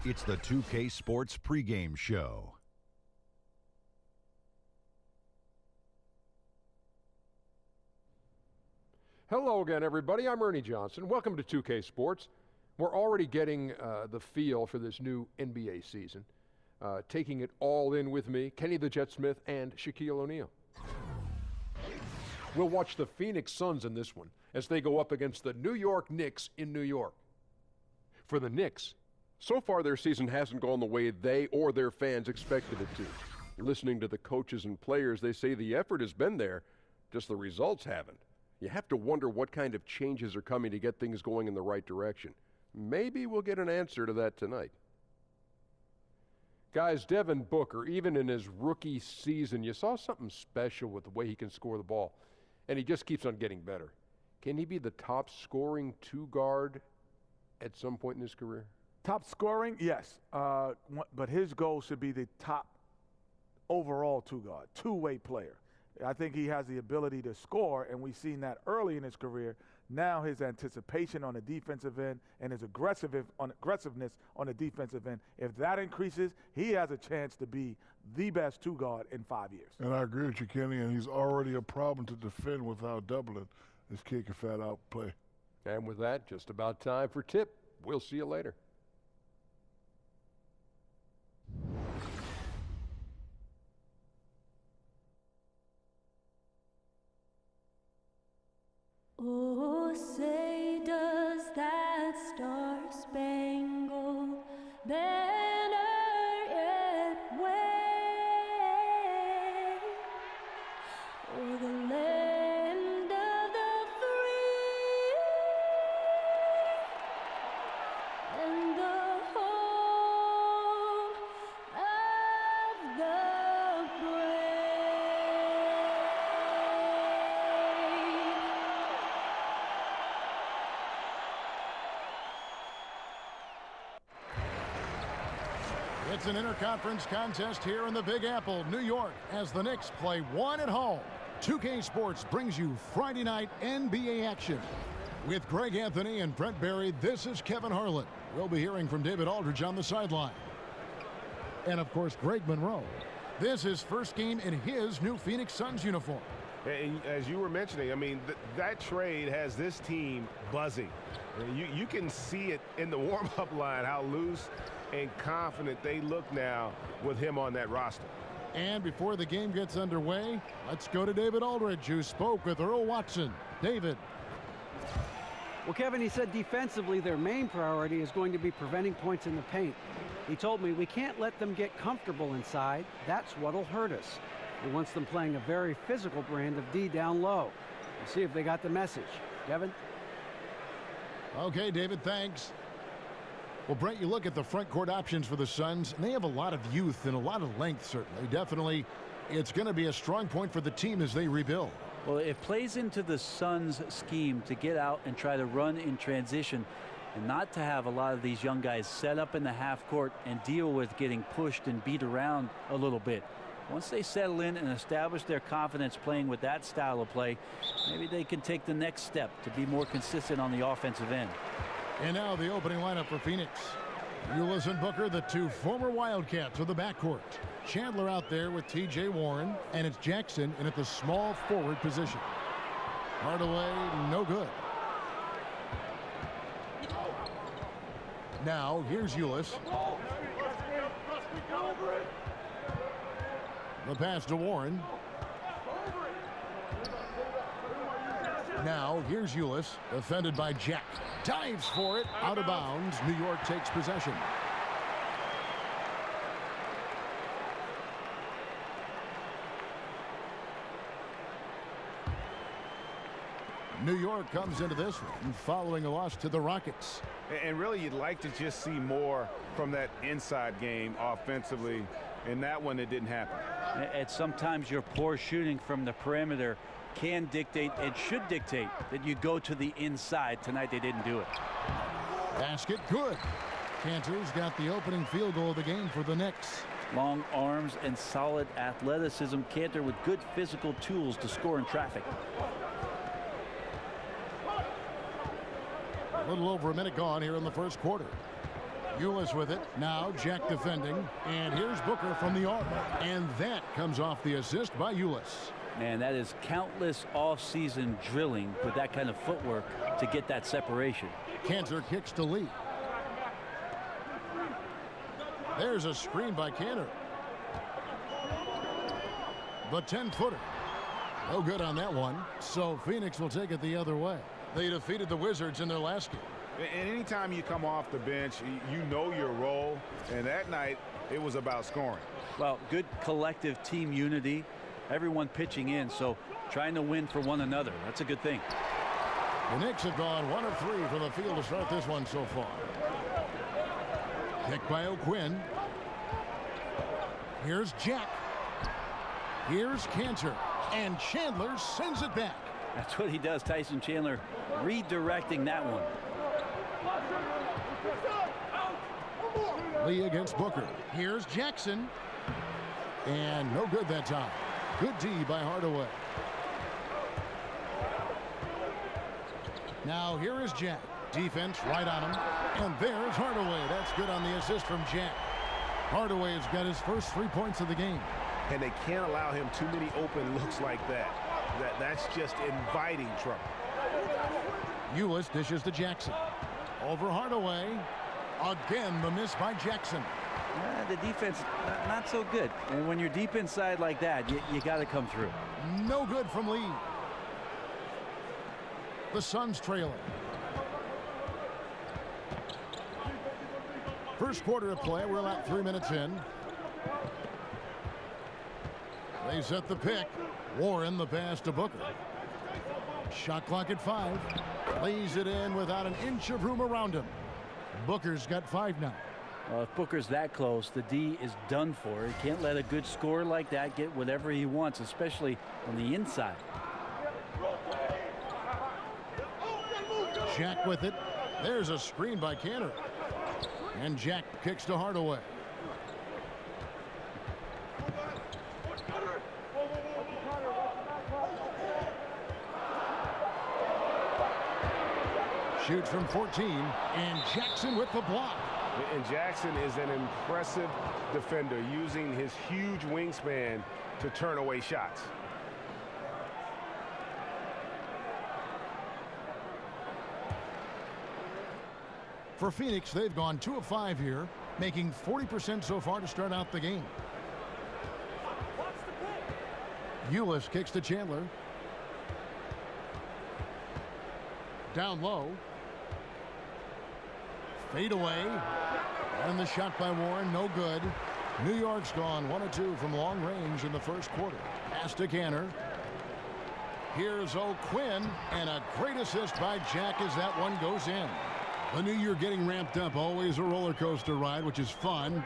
It's the 2K Sports pregame show. Hello again, everybody. I'm Ernie Johnson. Welcome to 2K Sports. We're already getting the feel for this new NBA season. Taking it all in with me, Kenny the Jet Smith and Shaquille O'Neal. We'll watch the Phoenix Suns in this one as they go up against the New York Knicks in New York. For the Knicks, so far their season hasn't gone the way they or their fans expected it to. Listening to the coaches and players, they say the effort has been there, just the results haven't. You have to wonder what kind of changes are coming to get things going in the right direction. Maybe we'll get an answer to that tonight. Guys, Devin Booker, even in his rookie season, you saw something special with the way he can score the ball, and he just keeps on getting better. Can he be the top scoring two-guard at some point in his career? Top scoring, yes, but his goal should be the top overall two-guard, two-way player. I think he has the ability to score, and we've seen that early in his career. Now his anticipation on the defensive end and his aggressiveness on the defensive end, if that increases, he has a chance to be the best two-guard in 5 years. And I agree with you, Kenny, and he's already a problem to defend without doubling. This kid can fat out play. And with that, just about time for tip. We'll see you later. Oh, say does that star-spangled banner yet wave o'er the land of the free and the home of the brave. It's an interconference contest here in the Big Apple, New York, as the Knicks play one at home. 2K Sports brings you Friday night NBA action. With Greg Anthony and Brent Barry, this is Kevin Harlan. We'll be hearing from David Aldridge on the sideline. And, of course, Greg Monroe. This is first game in his new Phoenix Suns uniform. And as you were mentioning, I mean, that trade has this team buzzing. You can see it in the warm-up line, how loose and confident they look now with him on that roster. And before the game gets underway, let's go to David Aldridge, who spoke with Earl Watson. David. Well, Kevin, he said defensively their main priority is going to be preventing points in the paint. He told me we can't let them get comfortable inside. That's what'll hurt us. He wants them playing a very physical brand of D down low. We'll see if they got the message. Kevin? Okay, David, thanks. Well, Brent, you look at the front court options for the Suns, and they have a lot of youth and a lot of length, certainly. Definitely, it's going to be a strong point for the team as they rebuild. Well, it plays into the Suns' scheme to get out and try to run in transition and not to have a lot of these young guys set up in the half court and deal with getting pushed and beat around a little bit. Once they settle in and establish their confidence playing with that style of play, maybe they can take the next step to be more consistent on the offensive end. And now the opening lineup for Phoenix. Ulis and Booker, the two former Wildcats of the backcourt. Chandler out there with T.J. Warren, and it's Jackson in at the small forward position. Hardaway, no good. Now, here's Ulis. The pass to Warren. Now, here's Ulis, defended by Jack. Dives for it, out of bounds. New York takes possession. New York comes into this one following a loss to the Rockets. And really, you'd like to just see more from that inside game offensively. In that one, it didn't happen. And sometimes your poor shooting from the perimeter can dictate and should dictate that you go to the inside. Tonight they didn't do it. Basket good. Cantor's got the opening field goal of the game for the Knicks. Long arms and solid athleticism. Cantor with good physical tools to score in traffic. A little over a minute gone here in the first quarter. Ulis with it. Now Jack defending. And here's Booker from the arc. And that comes off the assist by Ulis. Man, that is countless off-season drilling with that kind of footwork to get that separation. Cantor kicks to Lee. There's a screen by Cantor. The 10-footer. No good on that one. So Phoenix will take it the other way. They defeated the Wizards in their last game. And anytime you come off the bench, you know your role. And that night, it was about scoring. Well, good collective team unity. Everyone pitching in, so trying to win for one another. That's a good thing. The Knicks have gone 1 of 3 from the field to start this one so far. Kick by O'Quinn. Here's Jack. Here's Cantor. And Chandler sends it back. That's what he does, Tyson Chandler, redirecting that one. Lee against Booker. Here's Jackson. And no good that time. Good D by Hardaway. Now here is Jack. Defense right on him. And there's Hardaway. That's good on the assist from Jack. Hardaway has got his first 3 points of the game. And they can't allow him too many open looks like that. That's just inviting trouble. Ulis dishes to Jackson. Over Hardaway. Again, the miss by Jackson. The defense, not so good. And when you're deep inside like that, you got to come through. No good from Lee. The Suns trailing. First quarter of play. We're about 3 minutes in. They set the pick. Warren the pass to Booker. Shot clock at 5. Lays it in without an inch of room around him. Booker's got 5 now. Well, if Booker's that close, the D is done for. He can't let a good scorer like that get whatever he wants, especially on the inside. Jack with it. There's a screen by Cantor. And Jack kicks to Hardaway. Shoots from 14. And Jackson with the block. And Jackson is an impressive defender, using his huge wingspan to turn away shots. For Phoenix, they've gone 2 of 5 here, making 40% so far to start out the game. Ulis kicks to Chandler. Down low. Fade away. And the shot by Warren, no good. New York's gone 1 of 2 from long range in the first quarter. Pass to Cantor. Here's O'Quinn, and a great assist by Jack as that one goes in. The new year getting ramped up, always a roller coaster ride, which is fun.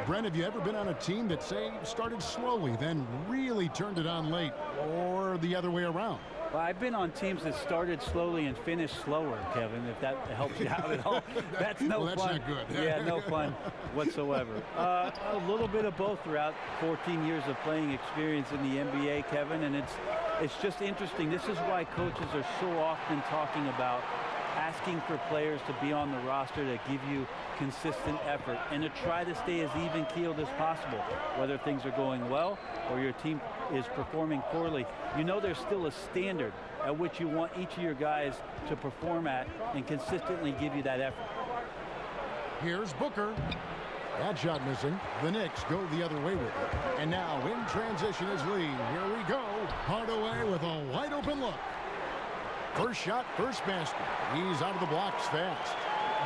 Brent, have you ever been on a team that, say, started slowly, then really turned it on late, or the other way around? Well, I've been on teams that started slowly and finished slower, Kevin, if that helps you out at all. That's no well, fun. That's not good. Yeah, no fun whatsoever. A little bit of both throughout 14 years of playing experience in the NBA, Kevin, and it's just interesting. This is why coaches are so often talking about asking for players to be on the roster that give you consistent effort and to try to stay as even-keeled as possible, whether things are going well or your team is performing poorly. You know there's still a standard at which you want each of your guys to perform at and consistently give you that effort. Here's Booker. That shot missing. The Knicks go the other way with it. And now in transition is Lee. Here we go. Hardaway with a wide open look. First shot, first basket. He's out of the blocks fast.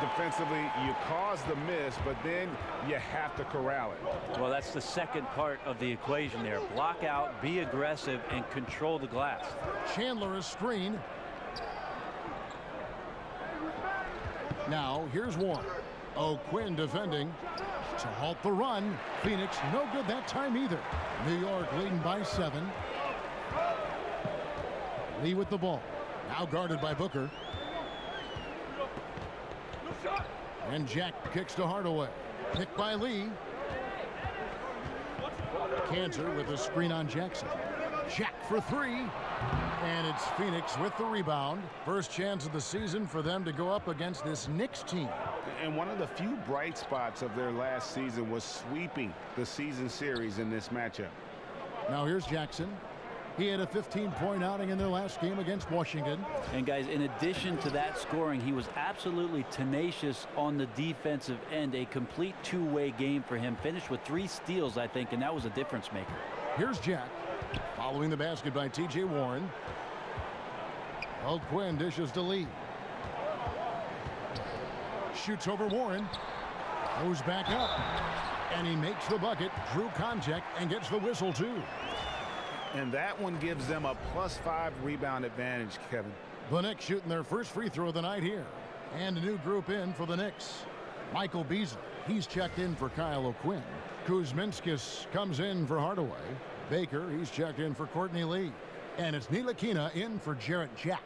Defensively, you cause the miss, but then you have to corral it. Well, that's the second part of the equation there. Block out, be aggressive, and control the glass. Chandler is screen. Now here's Warren. O'Quinn defending to halt the run. Phoenix no good that time either. New York leading by 7. Lee with the ball. Now guarded by Booker. And Jack kicks to Hardaway. Picked by Lee. Cantor with a screen on Jackson. Jack for three. And it's Phoenix with the rebound. First chance of the season for them to go up against this Knicks team. And one of the few bright spots of their last season was sweeping the season series in this matchup. Now here's Jackson. He had a 15-point outing in their last game against Washington. And guys, in addition to that scoring, he was absolutely tenacious on the defensive end. A complete two-way game for him. Finished with 3 steals, I think, and that was a difference maker. Here's Jack. Following the basket by T.J. Warren. Old Quinn dishes to Lee. Shoots over Warren. Goes back up. And he makes the bucket. Drew contact and gets the whistle, too. And that one gives them a +5 rebound advantage, Kevin. The Knicks shooting their first free throw of the night here. And a new group in for the Knicks. Michael Beasley. He's checked in for Kyle O'Quinn. Kuzminskis comes in for Hardaway. Baker, he's checked in for Courtney Lee. And it's Ntilikina in for Jarrett Jack.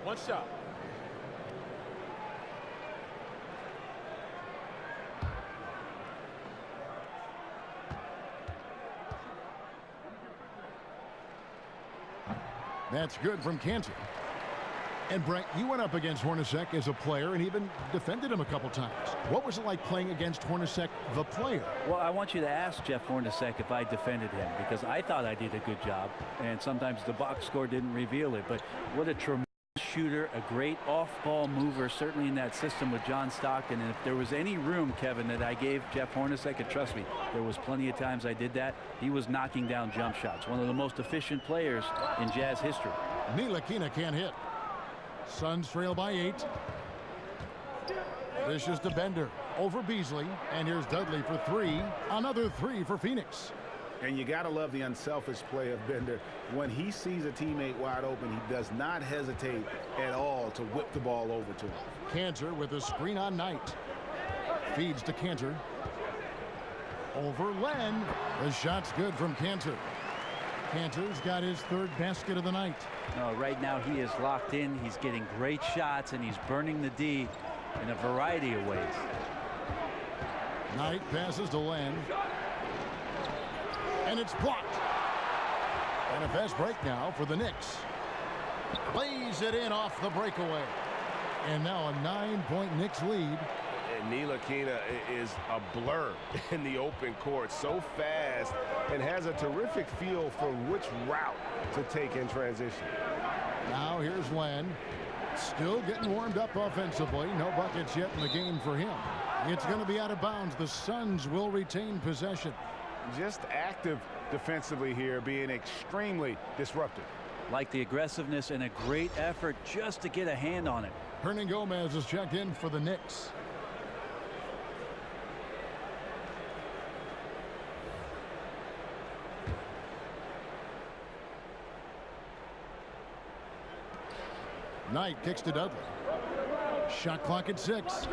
One shot. That's good from Cantor. And Brent, you went up against Hornacek as a player and even defended him a couple times. What was it like playing against Hornacek, the player? Well, I want you to ask Jeff Hornacek if I defended him, because I thought I did a good job, and sometimes the box score didn't reveal it. But what a tremendous shooter, a great off-ball mover, certainly in that system with John Stockton. And if there was any room, Kevin, that I gave Jeff Hornacek, and trust me, there was plenty of times I did that, he was knocking down jump shots. One of the most efficient players in Jazz history. Ntilikina can't hit. Suns trail by 8. This is to Bender over Beasley, and here's Dudley for 3. Another 3 for Phoenix. And you got to love the unselfish play of Bender. When he sees a teammate wide open, he does not hesitate at all to whip the ball over to him. Cantor with a screen on Knight. Feeds to Cantor. Over Len. The shot's good from Cantor. Cantor's got his 3rd basket of the night. Right now he is locked in. He's getting great shots, and he's burning the D in a variety of ways. Knight passes to Len. And it's blocked. And a fast break now for the Knicks. Lays it in off the breakaway. And now a 9-point Knicks lead. And Ntilikina is a blur in the open court. So fast and has a terrific feel for which route to take in transition. Now here's Len. Still getting warmed up offensively. No buckets yet in the game for him. It's going to be out of bounds. The Suns will retain possession. Just active defensively here, being extremely disruptive. Like the aggressiveness and a great effort just to get a hand on it. Hernangomez is checked in for the Knicks. Knight kicks to Dudley. Shot clock at 6.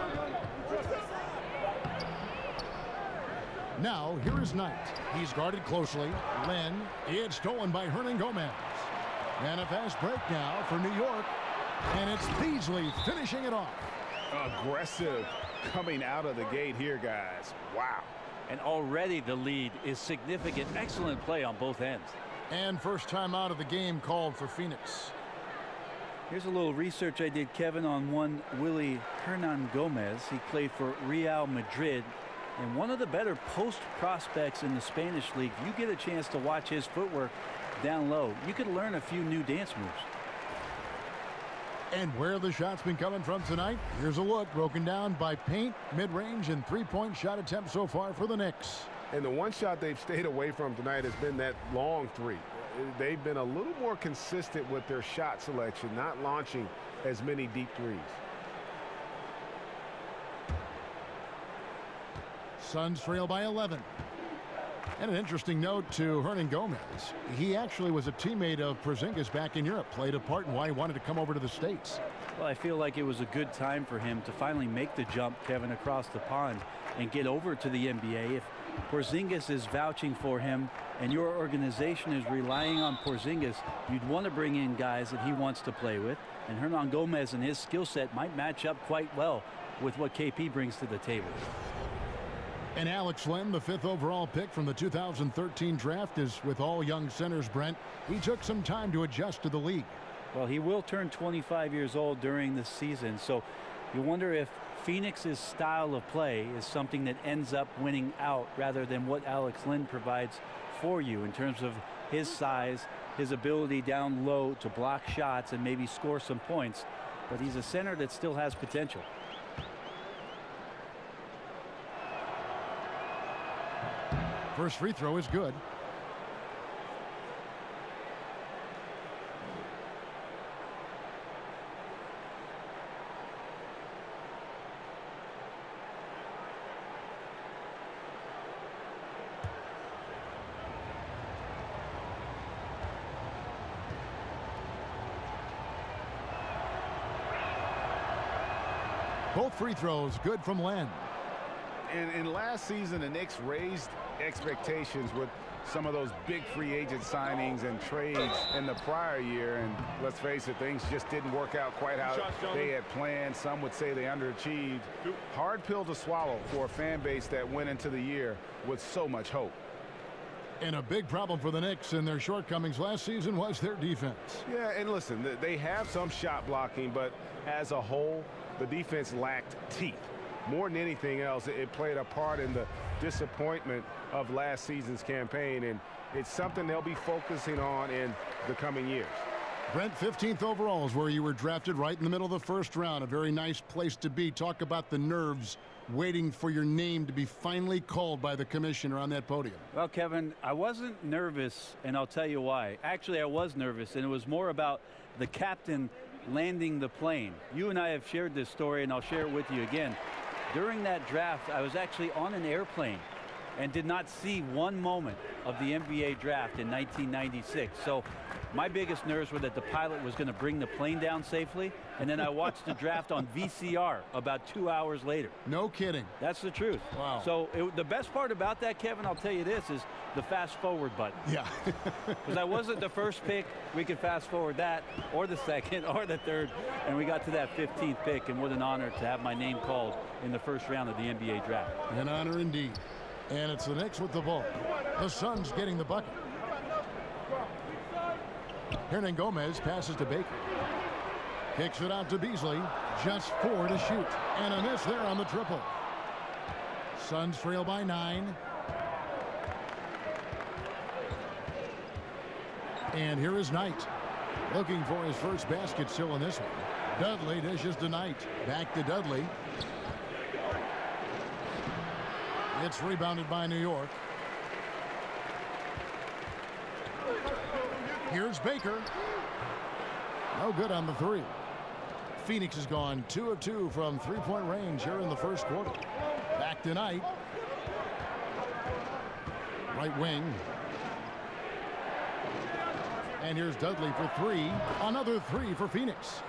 Now here is Knight. He's guarded closely. Len. It's stolen by Hernangomez. And a fast break now for New York. And it's Beasley finishing it off. Aggressive coming out of the gate here, guys. Wow. And already the lead is significant. Excellent play on both ends. And first time out of the game called for Phoenix. Here's a little research I did, Kevin, on one Willy Hernangomez. He played for Real Madrid, and one of the better post prospects in the Spanish league. If you get a chance to watch his footwork down low, you could learn a few new dance moves. And where the shots been coming from tonight? Here's a look broken down by paint, mid-range, and 3-point shot attempts so far for the Knicks. And the one shot they've stayed away from tonight has been that long 3. They've been a little more consistent with their shot selection, not launching as many deep threes. Suns trail by 11. And an interesting note to Hernangomez. He actually was a teammate of Porzingis back in Europe, played a part in why he wanted to come over to the States. Well, I feel like it was a good time for him to finally make the jump, Kevin, across the pond and get over to the NBA. If Porzingis is vouching for him and your organization is relying on Porzingis, you'd want to bring in guys that he wants to play with. And Hernangomez and his skill set might match up quite well with what KP brings to the table. And Alex Len, the 5th overall pick from the 2013 draft, is with all young centers, Brent. He took some time to adjust to the league. Well, he will turn 25 years old during the season, so you wonder if Phoenix's style of play is something that ends up winning out rather than what Alex Len provides for you in terms of his size, his ability down low to block shots and maybe score some points. But he's a center that still has potential. First free throw is good. Both free throws good from Len. In last season, the Knicks raised expectations with some of those big free agent signings and trades in the prior year. And let's face it, things just didn't work out quite how they had planned. Some would say they underachieved. Hard pill to swallow for a fan base that went into the year with so much hope. And a big problem for the Knicks and their shortcomings last season was their defense. Yeah, and listen, they have some shot blocking, but as a whole, the defense lacked teeth. More than anything else, it played a part in the disappointment of last season's campaign, and it's something they'll be focusing on in the coming years. Brent, 15th overall is where you were drafted, right in the middle of the first round. A very nice place to be. Talk about the nerves waiting for your name to be finally called by the commissioner on that podium. Well, Kevin, I wasn't nervous, and I'll tell you why. Actually, I was nervous, and it was more about the captain landing the plane. You and I have shared this story, and I'll share it with you again. During that draft, I was actually on an airplane and did not see one moment of the NBA draft in 1996. So my biggest nerves were that the pilot was going to bring the plane down safely, and then I watched the draft on VCR about 2 hours later. No kidding. That's the truth. Wow. So the best part about that, Kevin, I'll tell you this, is the fast forward button. Yeah. Because I wasn't the first pick. We could fast forward that, or the second, or the third, and we got to that 15th pick, and what an honor to have my name called in the first round of the NBA draft. An honor indeed. And it's the Knicks with the ball. The Suns getting the bucket. Hernan Gomez passes to Baker. Kicks it out to Beasley. Just 4 to shoot. And a miss there on the triple. Suns trail by 9. And here is Knight. Looking for his first basket still in this one. Dudley dishes to Knight. Back to Dudley. It's rebounded by New York. Here's Baker. No good on the three. Phoenix has gone 2 of 2 from three-point range here in the first quarter. Back to Knight. Right wing. And here's Dudley for 3. Another 3 for Phoenix.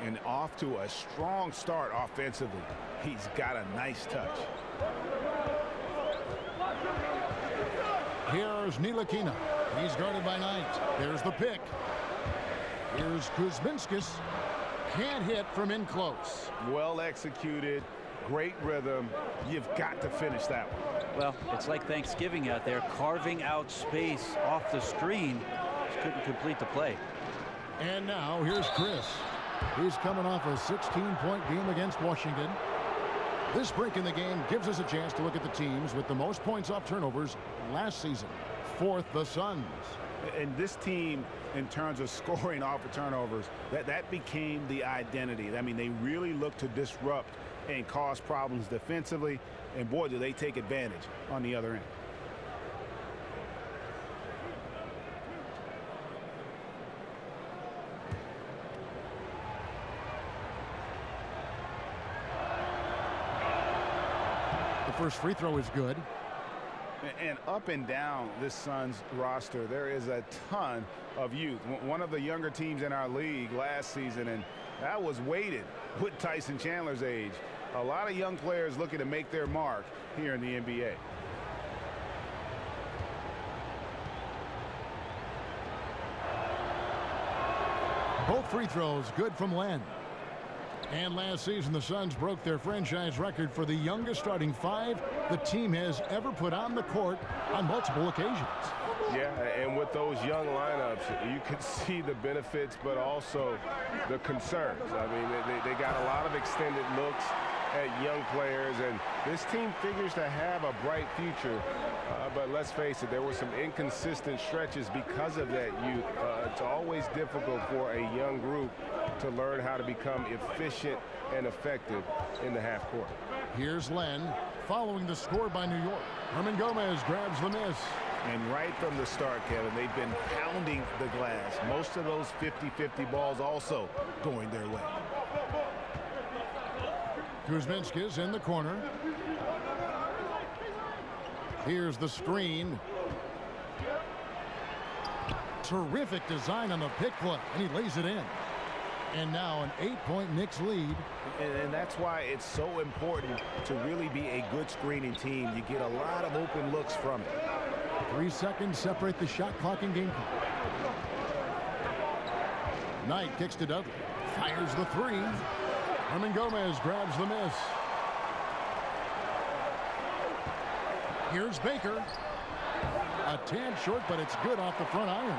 And off to a strong start offensively. He's got a nice touch. Here's Ntilikina. He's guarded by Knight. There's the pick. Here's Kuzminskis. Can't hit from in close. Well executed. Great rhythm. You've got to finish that one. Well, it's like Thanksgiving out there, carving out space off the screen. Just couldn't complete the play. And now here's Chris. He's coming off a 16-point game against Washington. This break in the game gives us a chance to look at the teams with the most points off turnovers last season. 4th, the Suns. And this team, in terms of scoring off of turnovers, that became the identity. I mean, they really look to disrupt and cause problems defensively. And boy, do they take advantage on the other end. First free throw is good. And up and down this Suns roster, there is a ton of youth. One of the younger teams in our league last season, and that was weighted with Tyson Chandler's age. A lot of young players looking to make their mark here in the NBA. Both free throws good from Len. And last season, the Suns broke their franchise record for the youngest starting five the team has ever put on the court on multiple occasions. Yeah, and with those young lineups, you can see the benefits, but also the concerns. I mean, they got a lot of extended looks at young players, and this team figures to have a bright future. But let's face it, there were some inconsistent stretches because of that youth. It's always difficult for a young group to learn how to become efficient and effective in the half court. Here's Len following the score by New York. Hernangomez grabs the miss. And right from the start, Kevin, they've been pounding the glass. Most of those 50-50 balls also going their way. Kuzminskis in the corner. Here's the screen. Terrific design on the pick play, and he lays it in. And now an 8-point Knicks lead. And that's why it's so important to really be a good screening team. You get a lot of open looks from it. 3 seconds separate the shot clock and game clock. Knight kicks to Dudley. Fires the three. Hernangomez grabs the miss. Here's Baker. A tad short, but it's good off the front iron.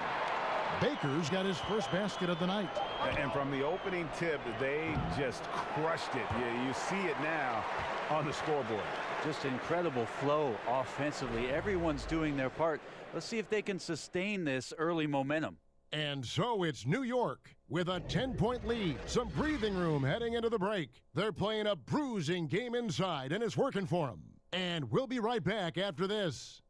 Baker's got his first basket of the night. And from the opening tip, they just crushed it. You see it now on the scoreboard. Just incredible flow offensively. Everyone's doing their part. Let's see if they can sustain this early momentum. And so it's New York with a 10-point lead. Some breathing room heading into the break. They're playing a bruising game inside, and it's working for them. And we'll be right back after this.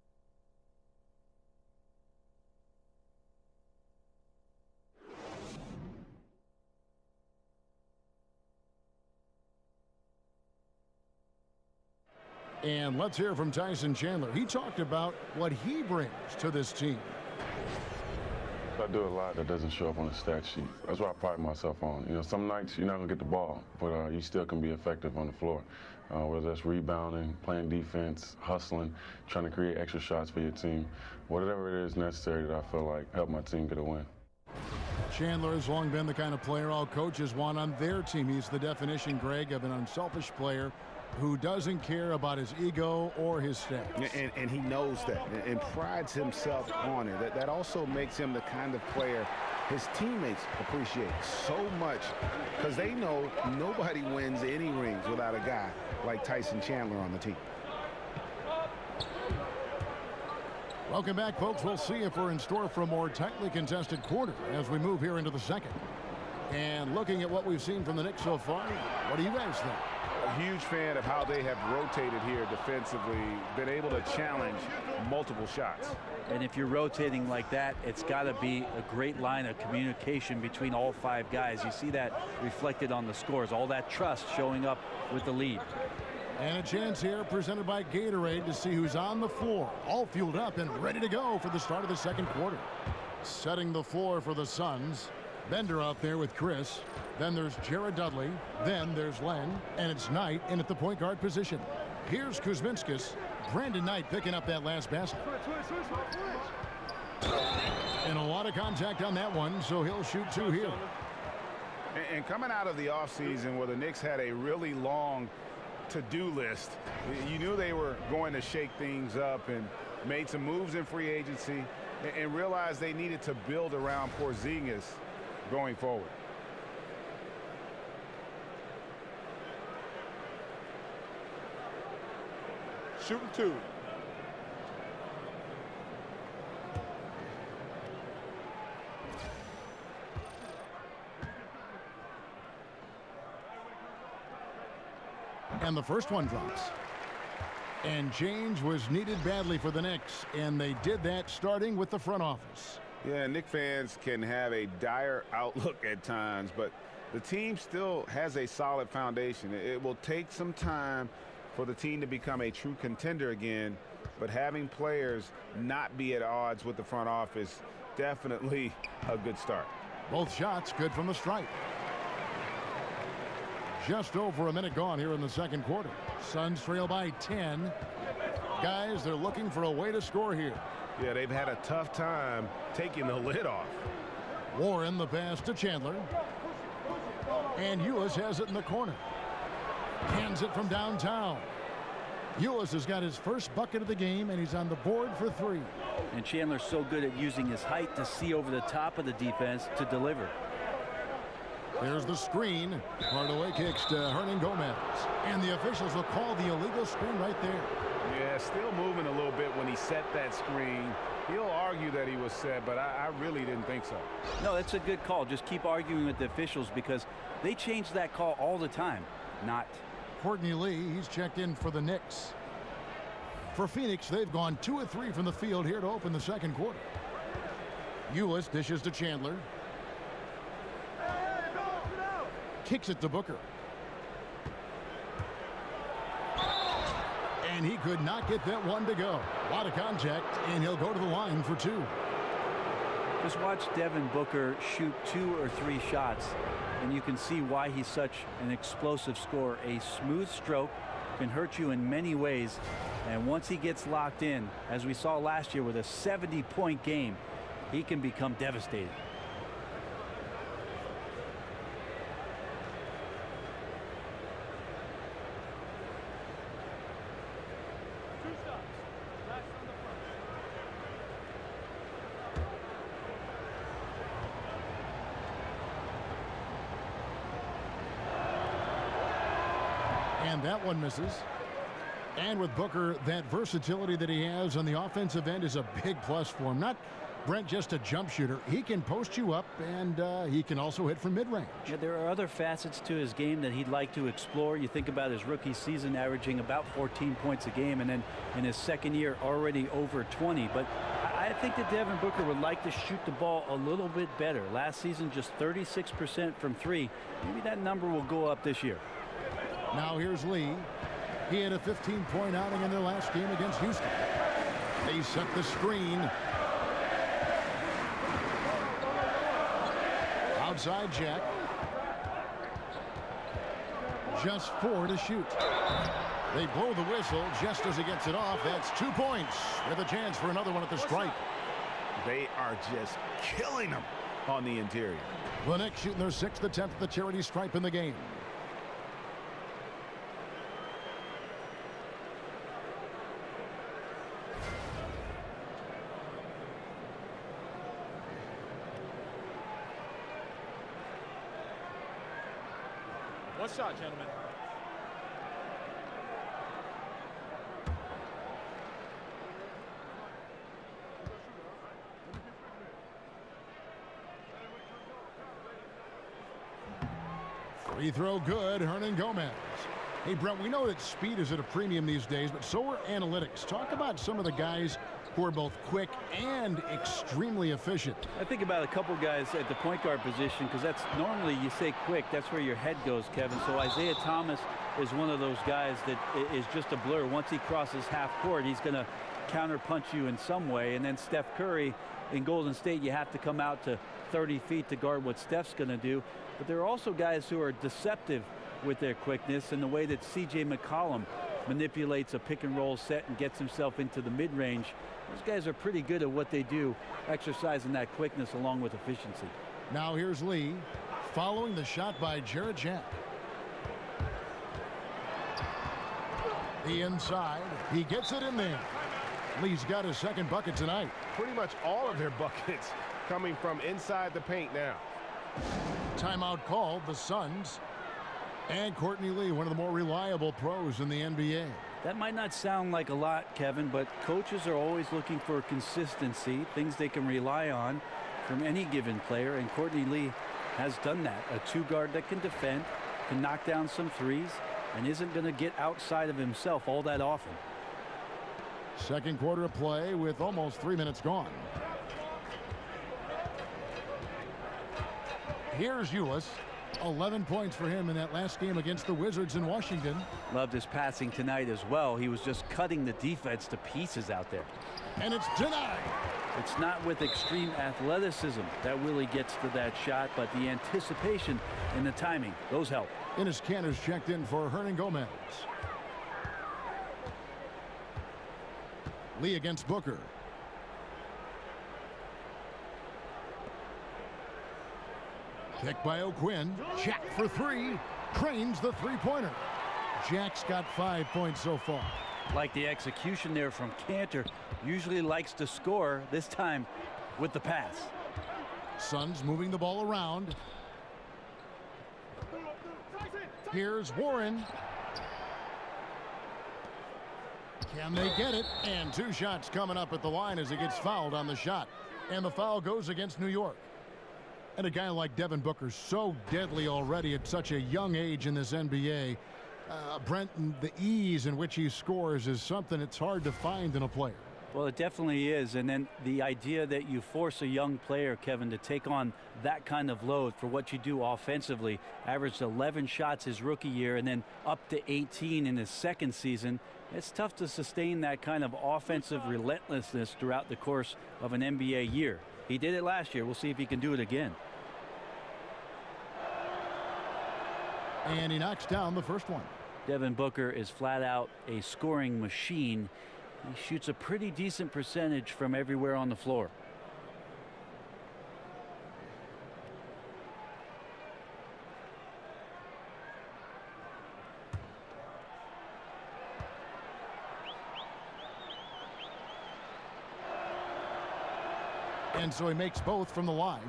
And let's hear from Tyson Chandler. He talked about what he brings to this team. I do a lot that doesn't show up on the stat sheet. That's what I pride myself on. You know, some nights you're not going to get the ball, but you still can be effective on the floor. Whether that's rebounding, playing defense, hustling, trying to create extra shots for your team. Whatever it is necessary that I feel like help my team get a win. Chandler has long been the kind of player all coaches want on their team. He's the definition, Greg, of an unselfish player who doesn't care about his ego or his stats. And he knows that and prides himself on it. That also makes him the kind of player his teammates appreciate so much because they know nobody wins any rings without a guy like Tyson Chandler on the team. Welcome back, folks. We'll see if we're in store for a more tightly contested quarter as we move here into the second. And looking at what we've seen from the Knicks so far, what do you guys think? A huge fan of how they have rotated here defensively, been able to challenge multiple shots. And if you're rotating like that, it's got to be a great line of communication between all five guys. You see that reflected on the scores, all that trust showing up with the lead. And a chance here presented by Gatorade to see who's on the floor, all fueled up and ready to go for the start of the second quarter. Setting the floor for the Suns. Bender out there with Chris. Then there's Jared Dudley. Then there's Len. And it's Knight in at the point guard position. Here's Kuzminskis. Brandon Knight picking up that last basket. And a lot of contact on that one, so he'll shoot two here. And coming out of the offseason where the Knicks had a really long to-do list, you knew they were going to shake things up and made some moves in free agency and realized they needed to build around Porzingis going forward. Shooting two. And the first one drops. And change was needed badly for the Knicks, and they did that starting with the front office. Yeah, Knicks fans can have a dire outlook at times, but the team still has a solid foundation. It will take some time for the team to become a true contender again, but having players not be at odds with the front office, definitely a good start. Both shots good from the stripe. Just over a minute gone here in the second quarter. Suns trail by 10. Guys, they're looking for a way to score here. Yeah, they've had a tough time taking the lid off. Warren the pass to Chandler. And Ulis has it in the corner. Hands it from downtown. Ulis has got his first bucket of the game, and he's on the board for 3. And Chandler's so good at using his height to see over the top of the defense to deliver. There's the screen. Hardaway kicks to Hernan Gomez. And the officials will call the illegal screen right there. Yeah, still moving a little bit when he set that screen. He'll argue that he was set, but I really didn't think so. No, that's a good call. Just keep arguing with the officials because they change that call all the time. Not. Courtney Lee, he's checked in for the Knicks. For Phoenix, they've gone 2 of 3 from the field here to open the second quarter. Ulis dishes to Chandler. Kicks it to Booker. And he could not get that one to go. A lot of contact, and he'll go to the line for 2. Just watch Devin Booker shoot 2 or 3 shots, and you can see why he's such an explosive scorer. A smooth stroke can hurt you in many ways, and once he gets locked in, as we saw last year with a 70-point game, he can become devastating. And that one misses. And with Booker, that versatility that he has on the offensive end is a big plus for him. Not, Brent, just a jump shooter. He can post you up, and he can also hit from mid-range. Yeah, there are other facets to his game that he'd like to explore. You think about his rookie season averaging about 14 points a game, and then in his second year already over 20. But I think that Devin Booker would like to shoot the ball a little bit better. Last season, just 36% from 3. Maybe that number will go up this year. Now here's Lee. He had a 15-point outing in their last game against Houston. They set the screen. Outside Jack. Just 4 to shoot. They blow the whistle just as he gets it off. That's 2 points with a chance for another one at the stripe. They are just killing them on the interior. The Knicks shooting their 6th attempt at the charity stripe in the game. One shot, gentlemen. Free throw good, Hernan Gomez. Hey, Brent, we know that speed is at a premium these days, but so are analytics. Talk about some of the guys who are both quick and extremely efficient. I think about a couple guys at the point guard position because that's normally you say quick, that's where your head goes, Kevin. So Isaiah Thomas is one of those guys that is just a blur. Once he crosses half court, he's going to counter-punch you in some way. And then Steph Curry in Golden State, you have to come out to 30 feet to guard what Steph's going to do. But there are also guys who are deceptive with their quickness and the way that C.J. McCollum manipulates a pick-and-roll set and gets himself into the mid-range. Those guys are pretty good at what they do, exercising that quickness along with efficiency. Now here's Lee, following the shot by Jarrett Jack. The inside, he gets it in there. Lee's got his second bucket tonight. Pretty much all of their buckets coming from inside the paint now. Timeout called, the Suns. And Courtney Lee, one of the more reliable pros in the NBA. That might not sound like a lot, Kevin, but coaches are always looking for consistency, things they can rely on from any given player, and Courtney Lee has done that. A 2-guard that can defend, can knock down some threes, and isn't going to get outside of himself all that often. Second quarter of play with almost 3 minutes gone. Here's Ulis. 11 points for him in that last game against the Wizards in Washington. Loved his passing tonight as well. He was just cutting the defense to pieces out there. And it's denied. It's not with extreme athleticism that Willie gets to that shot, but the anticipation and the timing, those help. Enes Kanter's checked in for Hernan Gomez. Lee against Booker. Kick by O'Quinn. Jack for three. Cranes the three-pointer. Jack's got 5 points so far. Like the execution there from Cantor. Usually likes to score, this time with the pass. Suns moving the ball around. Here's Warren. Can they get it? And 2 shots coming up at the line as he gets fouled on the shot. And the foul goes against New York. And a guy like Devin Booker, so deadly already at such a young age in this NBA. Brent, the ease in which he scores is something it's hard to find in a player. Well, it definitely is. And then the idea that you force a young player, Kevin, to take on that kind of load for what you do offensively. Averaged 11 shots his rookie year and then up to 18 in his second season. It's tough to sustain that kind of offensive relentlessness throughout the course of an NBA year. He did it last year. We'll see if he can do it again. And he knocks down the first one. Devin Booker is flat out a scoring machine. He shoots a pretty decent percentage from everywhere on the floor. And so he makes both from the line.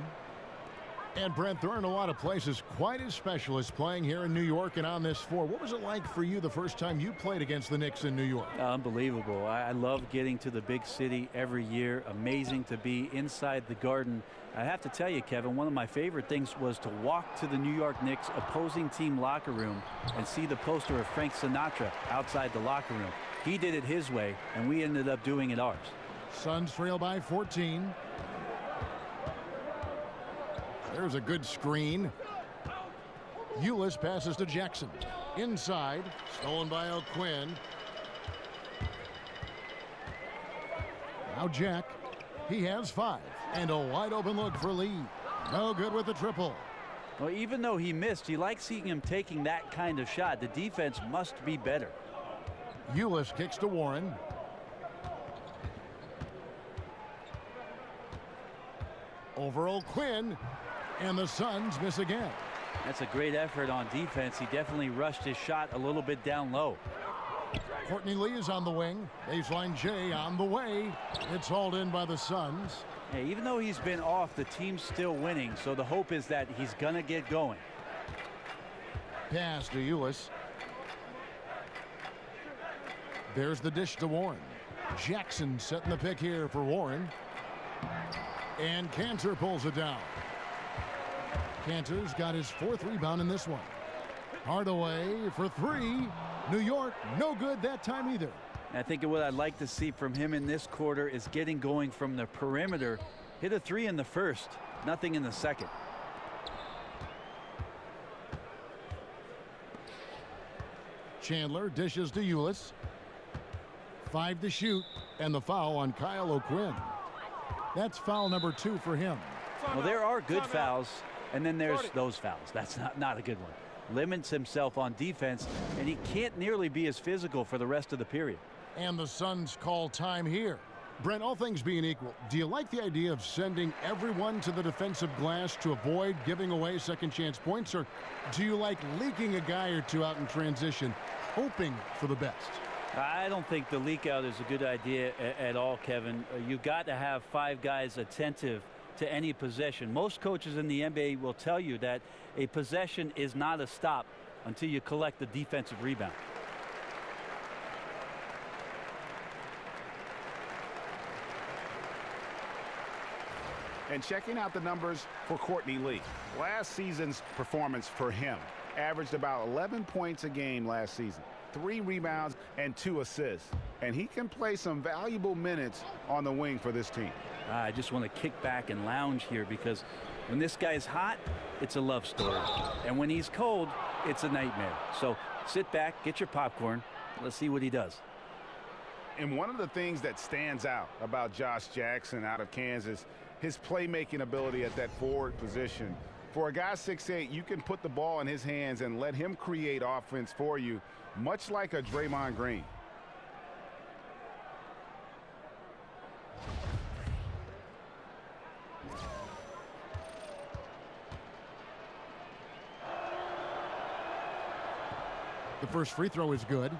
And Brent, there aren't a lot of places quite as special as playing here in New York and on this floor. What was it like for you the first time you played against the Knicks in New York? Unbelievable. I love getting to the big city every year. Amazing to be inside the Garden. I have to tell you, Kevin, one of my favorite things was to walk to the New York Knicks opposing team locker room and see the poster of Frank Sinatra outside the locker room. He did it his way, and we ended up doing it ours. Suns trail by 14. There's a good screen. Ulis passes to Jackson. Inside. Stolen by O'Quinn. Now Jack. He has 5. And a wide open look for Lee. No good with the triple. Well, even though he missed, you like seeing him taking that kind of shot. The defense must be better. Ulis kicks to Warren. Over O'Quinn. And the Suns miss again. That's a great effort on defense. He definitely rushed his shot a little bit down low. Courtney Lee is on the wing. Baseline J on the way. It's hauled in by the Suns. Hey, even though he's been off, the team's still winning. So the hope is that he's going to get going. Pass to Ulis. There's the dish to Warren. Jackson setting the pick here for Warren. And Cantor pulls it down. Cantor's got his 4th rebound in this one. Hardaway for 3. New York, no good that time either. I think what I'd like to see from him in this quarter is getting going from the perimeter. Hit a 3 in the first, nothing in the second. Chandler dishes to Ulis. 5 to shoot, and the foul on Kyle O'Quinn. That's foul number 2 for him. Well, there are good fouls, and then there's those fouls. That's not a good one. Limits himself on defense, and he can't nearly be as physical for the rest of the period. And the Suns call time here. Brent, all things being equal, do you like the idea of sending everyone to the defensive glass to avoid giving away second chance points, or do you like leaking a guy or two out in transition, hoping for the best? I don't think the leak out is a good idea at all, Kevin. You've got to have 5 guys attentive to any possession. Most coaches in the NBA will tell you that a possession is not a stop until you collect the defensive rebound. And checking out the numbers for Courtney Lee. Last season's performance for him averaged about 11 points a game last season. 3 rebounds and 2 assists. And he can play some valuable minutes on the wing for this team. I just want to kick back and lounge here because when this guy's hot, it's a love story. And when he's cold, it's a nightmare. So sit back, get your popcorn. Let's see what he does. And one of the things that stands out about Josh Jackson out of Kansas, his playmaking ability at that forward position. For a guy 6'8", you can put the ball in his hands and let him create offense for you, much like a Draymond Green. The first free throw is good.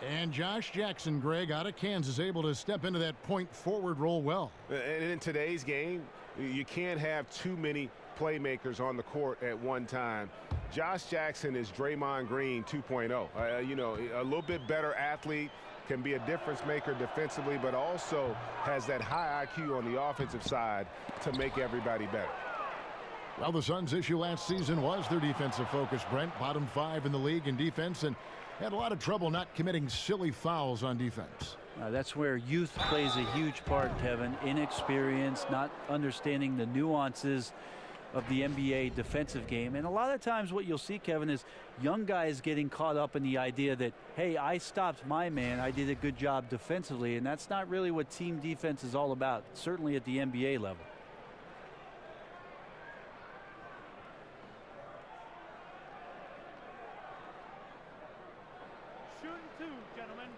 And Josh Jackson, Greg, out of Kansas, able to step into that point forward role well. And in today's game, you can't have too many playmakers on the court at one time. Josh Jackson is Draymond Green 2.0. You know, a little bit better athlete, can be a difference maker defensively, but also has that high IQ on the offensive side to make everybody better. Well, the Suns' issue last season was their defensive focus, Brent. Bottom 5 in the league in defense and had a lot of trouble not committing silly fouls on defense. That's where youth plays a huge part, Kevin. Inexperience, not understanding the nuances of the NBA defensive game. And a lot of times what you'll see, Kevin, is young guys getting caught up in the idea that, hey, I stopped my man, I did a good job defensively, and that's not really what team defense is all about, certainly at the NBA level. Shooting 2, gentlemen.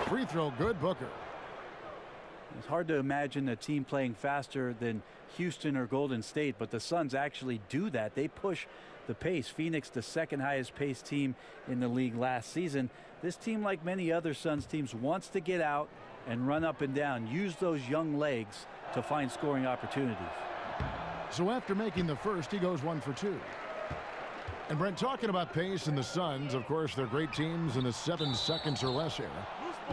Free throw good, Booker. It's hard to imagine a team playing faster than Houston or Golden State, but the Suns actually do that. They push the pace. Phoenix, the second highest paced team in the league last season. This team, like many other Suns teams, wants to get out and run up and down, use those young legs to find scoring opportunities. So after making the first, he goes 1 for 2. And Brent, talking about pace and the Suns, of course, they're great teams in the 7 seconds or less era.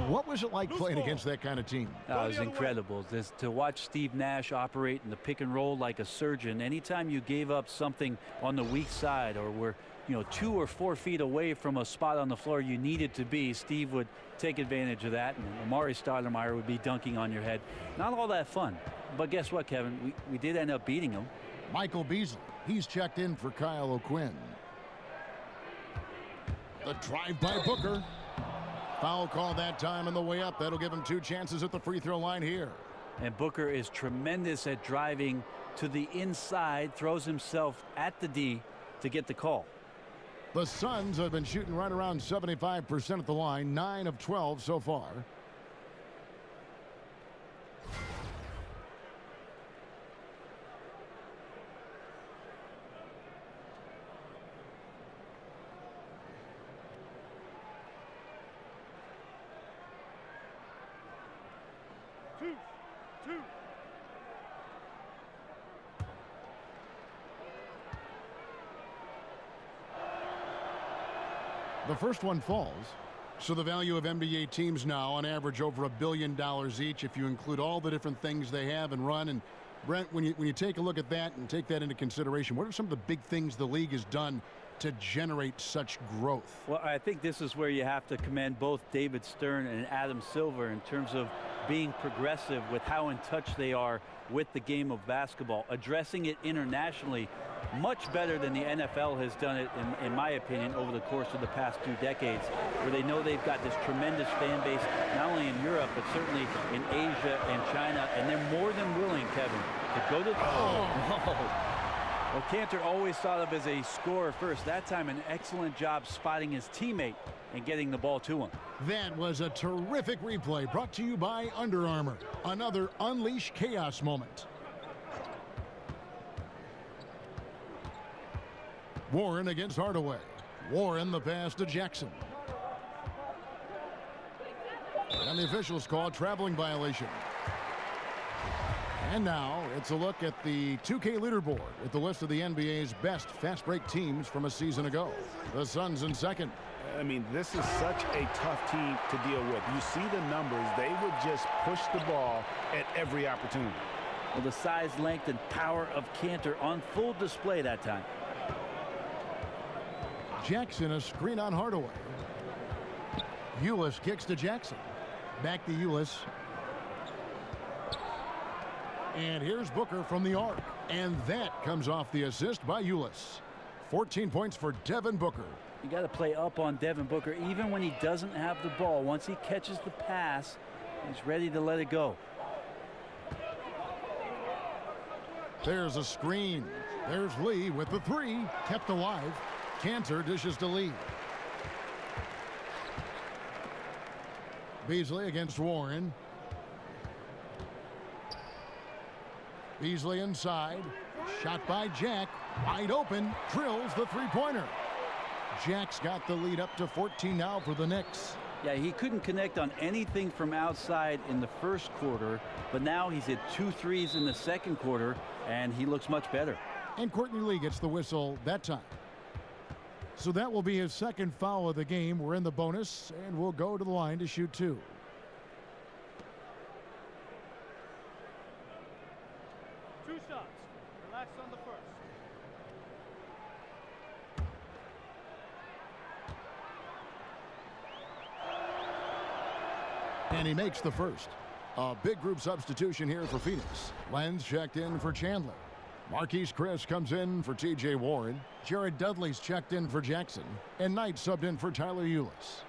What was it like playing against that kind of team? It was incredible. To watch Steve Nash operate in the pick and roll like a surgeon. Anytime you gave up something on the weak side or were 2 or 4 feet away from a spot on the floor you needed to be, Steve would take advantage of that, and Amari Stoudemire would be dunking on your head. Not all that fun. But guess what, Kevin? We did end up beating him. Michael Beasley. He's checked in for Kyle O'Quinn. The drive by Booker. Foul call that time on the way up. That'll give him 2 chances at the free throw line here. And Booker is tremendous at driving to the inside, throws himself at the D to get the call. The Suns have been shooting right around 75% at the line, 9 of 12 so far. The first one falls. So the value of NBA teams now on average over $1 billion each if you include all the different things they have and run. And Brent, when you take a look at that and take that into consideration, what are some of the big things the league has done to generate such growth? Well, I think this is where you have to commend both David Stern and Adam Silver in terms of being progressive with how in touch they are with the game of basketball, addressing it internationally much better than the NFL has done it, in my opinion, over the course of the past 2 decades, where they know they've got this tremendous fan base, not only in Europe, but certainly in Asia and China, and they're more than willing, Kevin, to go to... Well, Cantor always thought of as a scorer first. That time, an excellent job spotting his teammate and getting the ball to him. That was a terrific replay brought to you by Under Armour. Another Unleash Chaos moment. Warren against Hardaway. Warren the pass to Jackson. And the officials call a traveling violation. And now it's a look at the 2K leaderboard with the list of the NBA's best fast break teams from a season ago. The Suns in second. I mean, this is such a tough team to deal with. You see the numbers. They would just push the ball at every opportunity. Well, the size, length, and power of Cantor on full display that time. Jackson a screen on Hardaway. Ulis kicks to Jackson. Back to Ulis. And here's Booker from the arc. And that comes off the assist by Ulis. 14 points for Devin Booker. You got to play up on Devin Booker even when he doesn't have the ball. Once he catches the pass, he's ready to let it go. There's a screen. There's Lee with the 3. Kept alive. Cantor dishes to Lee. Beasley against Warren. Beasley inside. Shot by Jack. Wide open. Drills the three-pointer. Jack's got the lead up to 14 now for the Knicks. Yeah, he couldn't connect on anything from outside in the first quarter, but now he's hit 2 threes in the second quarter, and he looks much better. And Courtney Lee gets the whistle that time. So that will be his second foul of the game. We're in the bonus, and we'll go to the line to shoot 2. Two shots. Relax on the first. And he makes the first. A big group substitution here for Phoenix. Lenz checked in for Chandler. Marquise Chris comes in for T.J. Warren. Jared Dudley's checked in for Jackson. And Knight subbed in for Tyler Ulis.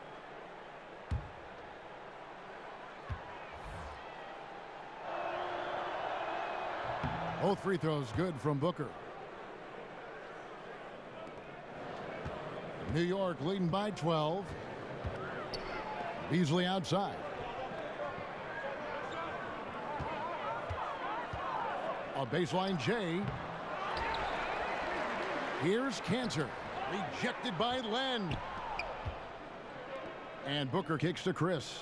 Both free throws good from Booker. New York leading by 12. Beasley outside. A baseline J. Here's Cantor. Rejected by Len. And Booker kicks to Chris.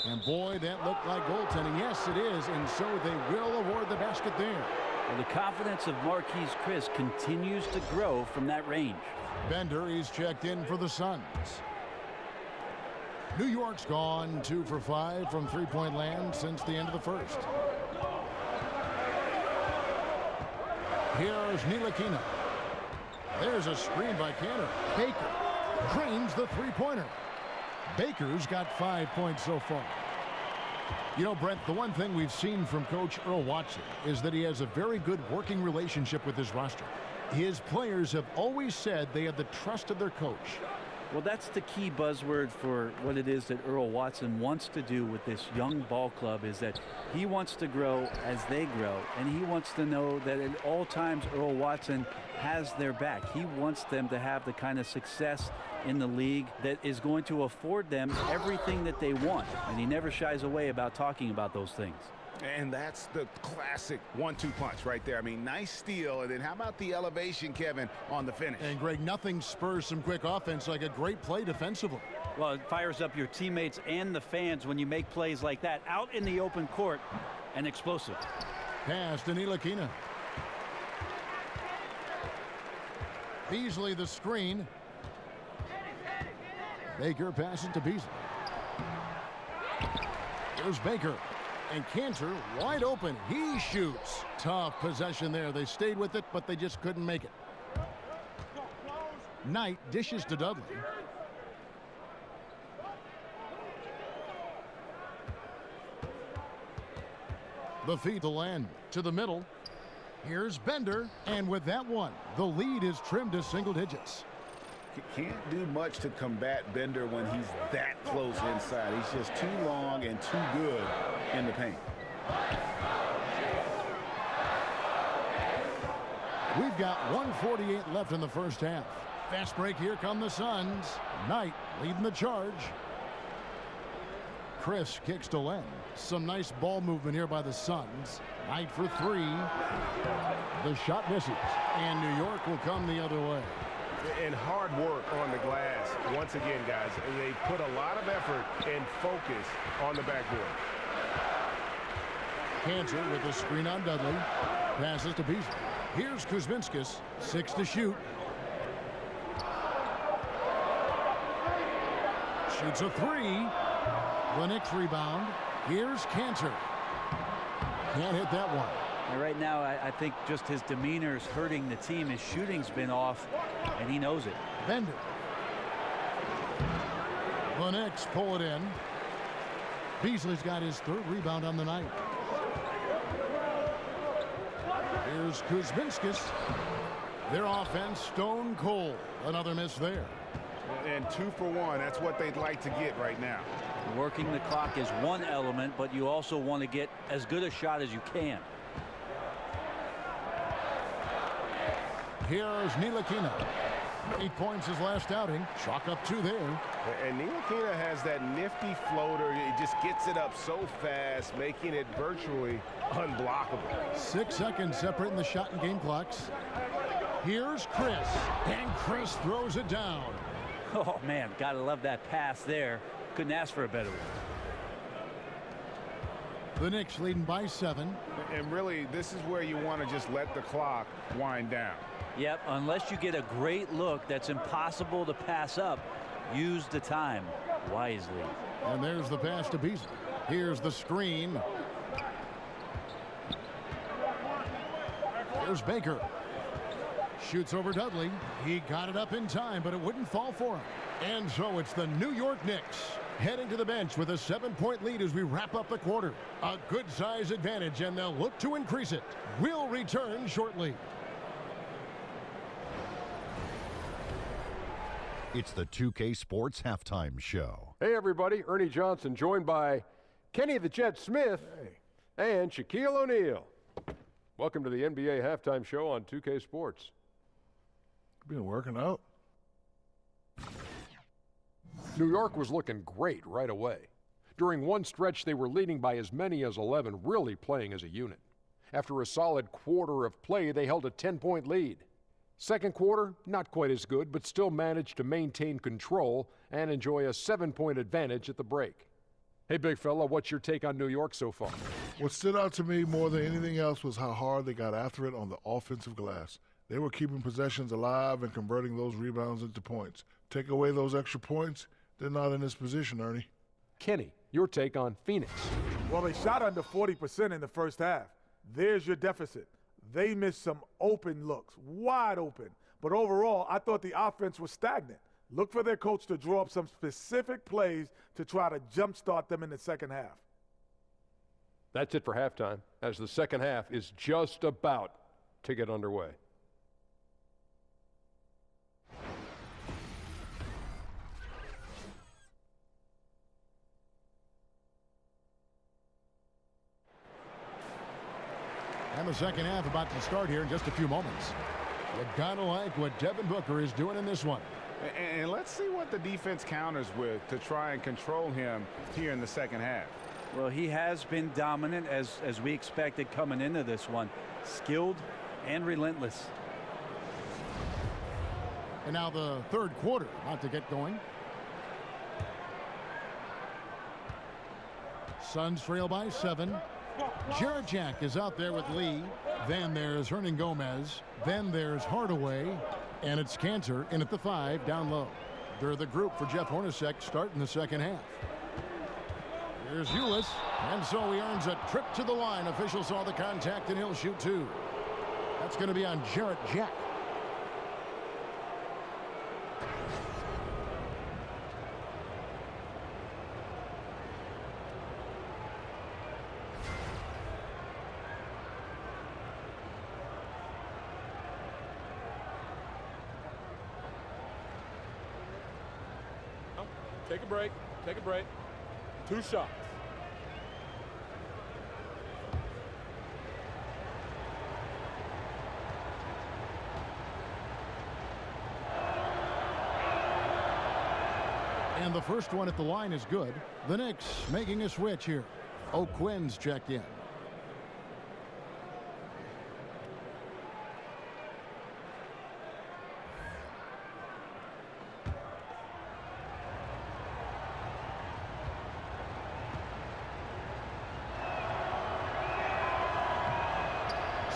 And boy, that looked like goaltending. Yes, it is. And so they will award the basket there. Well, the confidence of Marquise Chris continues to grow from that range. Bender is checked in for the Suns. New York's gone 2 for 5 from three-point land since the end of the first. Here's Ntilikina. There's a screen by Cantor. Baker drains the three-pointer. Baker's got 5 points so far. You know, Brent, the one thing we've seen from Coach Earl Watson is that he has a very good working relationship with his roster. His players have always said they have the trust of their coach. Well, that's the key buzzword for what it is that Earl Watson wants to do with this young ball club, is that he wants to grow as they grow, and he wants to know that at all times Earl Watson has their back. He wants them to have the kind of success in the league that is going to afford them everything that they want, and he never shies away about talking about those things. And that's the classic 1-2 punch right there. I mean, nice steal, and then how about the elevation, Kevin, on the finish? And Greg, nothing spurs some quick offense like a great play defensively. Well, it fires up your teammates and the fans when you make plays like that out in the open court and explosive. Pass to Ntilikina. Beasley the screen. Baker passes to Beasley. There's Baker. And Cantor wide open. He shoots. Tough possession there. They stayed with it, but they just couldn't make it. Knight dishes to Dudley. The feed to Len. To the middle. Here's Bender. And with that one, the lead is trimmed to single digits. Can't do much to combat Bender when he's that close inside. He's just too long and too good in the paint. We've got 1:48 left in the first half. Fast break. Here come the Suns. Knight leading the charge. Chris kicks to Len. Some nice ball movement here by the Suns. Knight for 3. The shot misses. And New York will come the other way. And hard work on the glass once again, guys. They put a lot of effort and focus on the backboard. Cantor with the screen on Dudley. Passes to Beasley. Here's Kuzminskis. 6 to shoot. Shoots a 3. The Knicks rebound. Here's Cantor. Can't hit that one. And right now, I think just his demeanor is hurting the team. His shooting's been off, and he knows it. Bender. The Knicks pull it in. Beasley's got his 3rd rebound on the night. Here's Kuzminskis. Their offense stone cold. Another miss there. And 2 for 1. That's what they'd like to get right now. Working the clock is one element, but you also want to get as good a shot as you can. Here's Ntilikina. 8 points his last outing. Chalk up 2 there. And Ntilikina has that nifty floater. He just gets it up so fast, making it virtually unblockable. 6 seconds separating the shot and game clocks. Here's Chris, and Chris throws it down. Oh, man, gotta love that pass there. Couldn't ask for a better one. The Knicks leading by 7. And really, this is where you want to just let the clock wind down. Yep, unless you get a great look that's impossible to pass up, use the time wisely. And there's the pass to Beasley. Here's the screen. Here's Baker. Shoots over Dudley. He got it up in time, but it wouldn't fall for him. And so it's the New York Knicks heading to the bench with a 7-point lead as we wrap up the quarter. A good size advantage, and they'll look to increase it. We'll return shortly. It's the 2K Sports Halftime Show. Hey, everybody. Ernie Johnson joined by Kenny the Jet Smith and Shaquille O'Neal. Welcome to the NBA Halftime Show on 2K Sports. Been working out. New York was looking great right away. During one stretch, they were leading by as many as 11, really playing as a unit. After a solid quarter of play, they held a 10-point lead. Second quarter, not quite as good, but still managed to maintain control and enjoy a 7-point advantage at the break. Hey, big fella, what's your take on New York so far? What stood out to me more than anything else was how hard they got after it on the offensive glass. They were keeping possessions alive and converting those rebounds into points. Take away those extra points, they're not in this position, Ernie. Kenny, your take on Phoenix. Well, they shot under 40% in the first half. There's your deficit. They missed some open looks, wide open. But overall, I thought the offense was stagnant. Look for their coach to draw up some specific plays to try to jumpstart them in the second half. That's it for halftime, as the second half is just about to get underway. And the second half about to start here in just a few moments. You gotta like what Devin Booker is doing in this one. And let's see what the defense counters with to try and control him here in the second half. Well, he has been dominant as we expected coming into this one. Skilled and relentless. And now the third quarter about to get going. Suns trail by 7. Jarrett Jack is out there with Lee. Then there's Hernan Gomez. Then there's Hardaway. And it's Cantor in at the 5 down low. They're the group for Jeff Hornacek starting the second half. Here's Ulis. And so he earns a trip to the line. Officials saw the contact and he'll shoot 2. That's going to be on Jarrett Jack. Take a break. Take a break. 2 shots. And the first one at the line is good. The Knicks making a switch here. O'Quinn's checked in.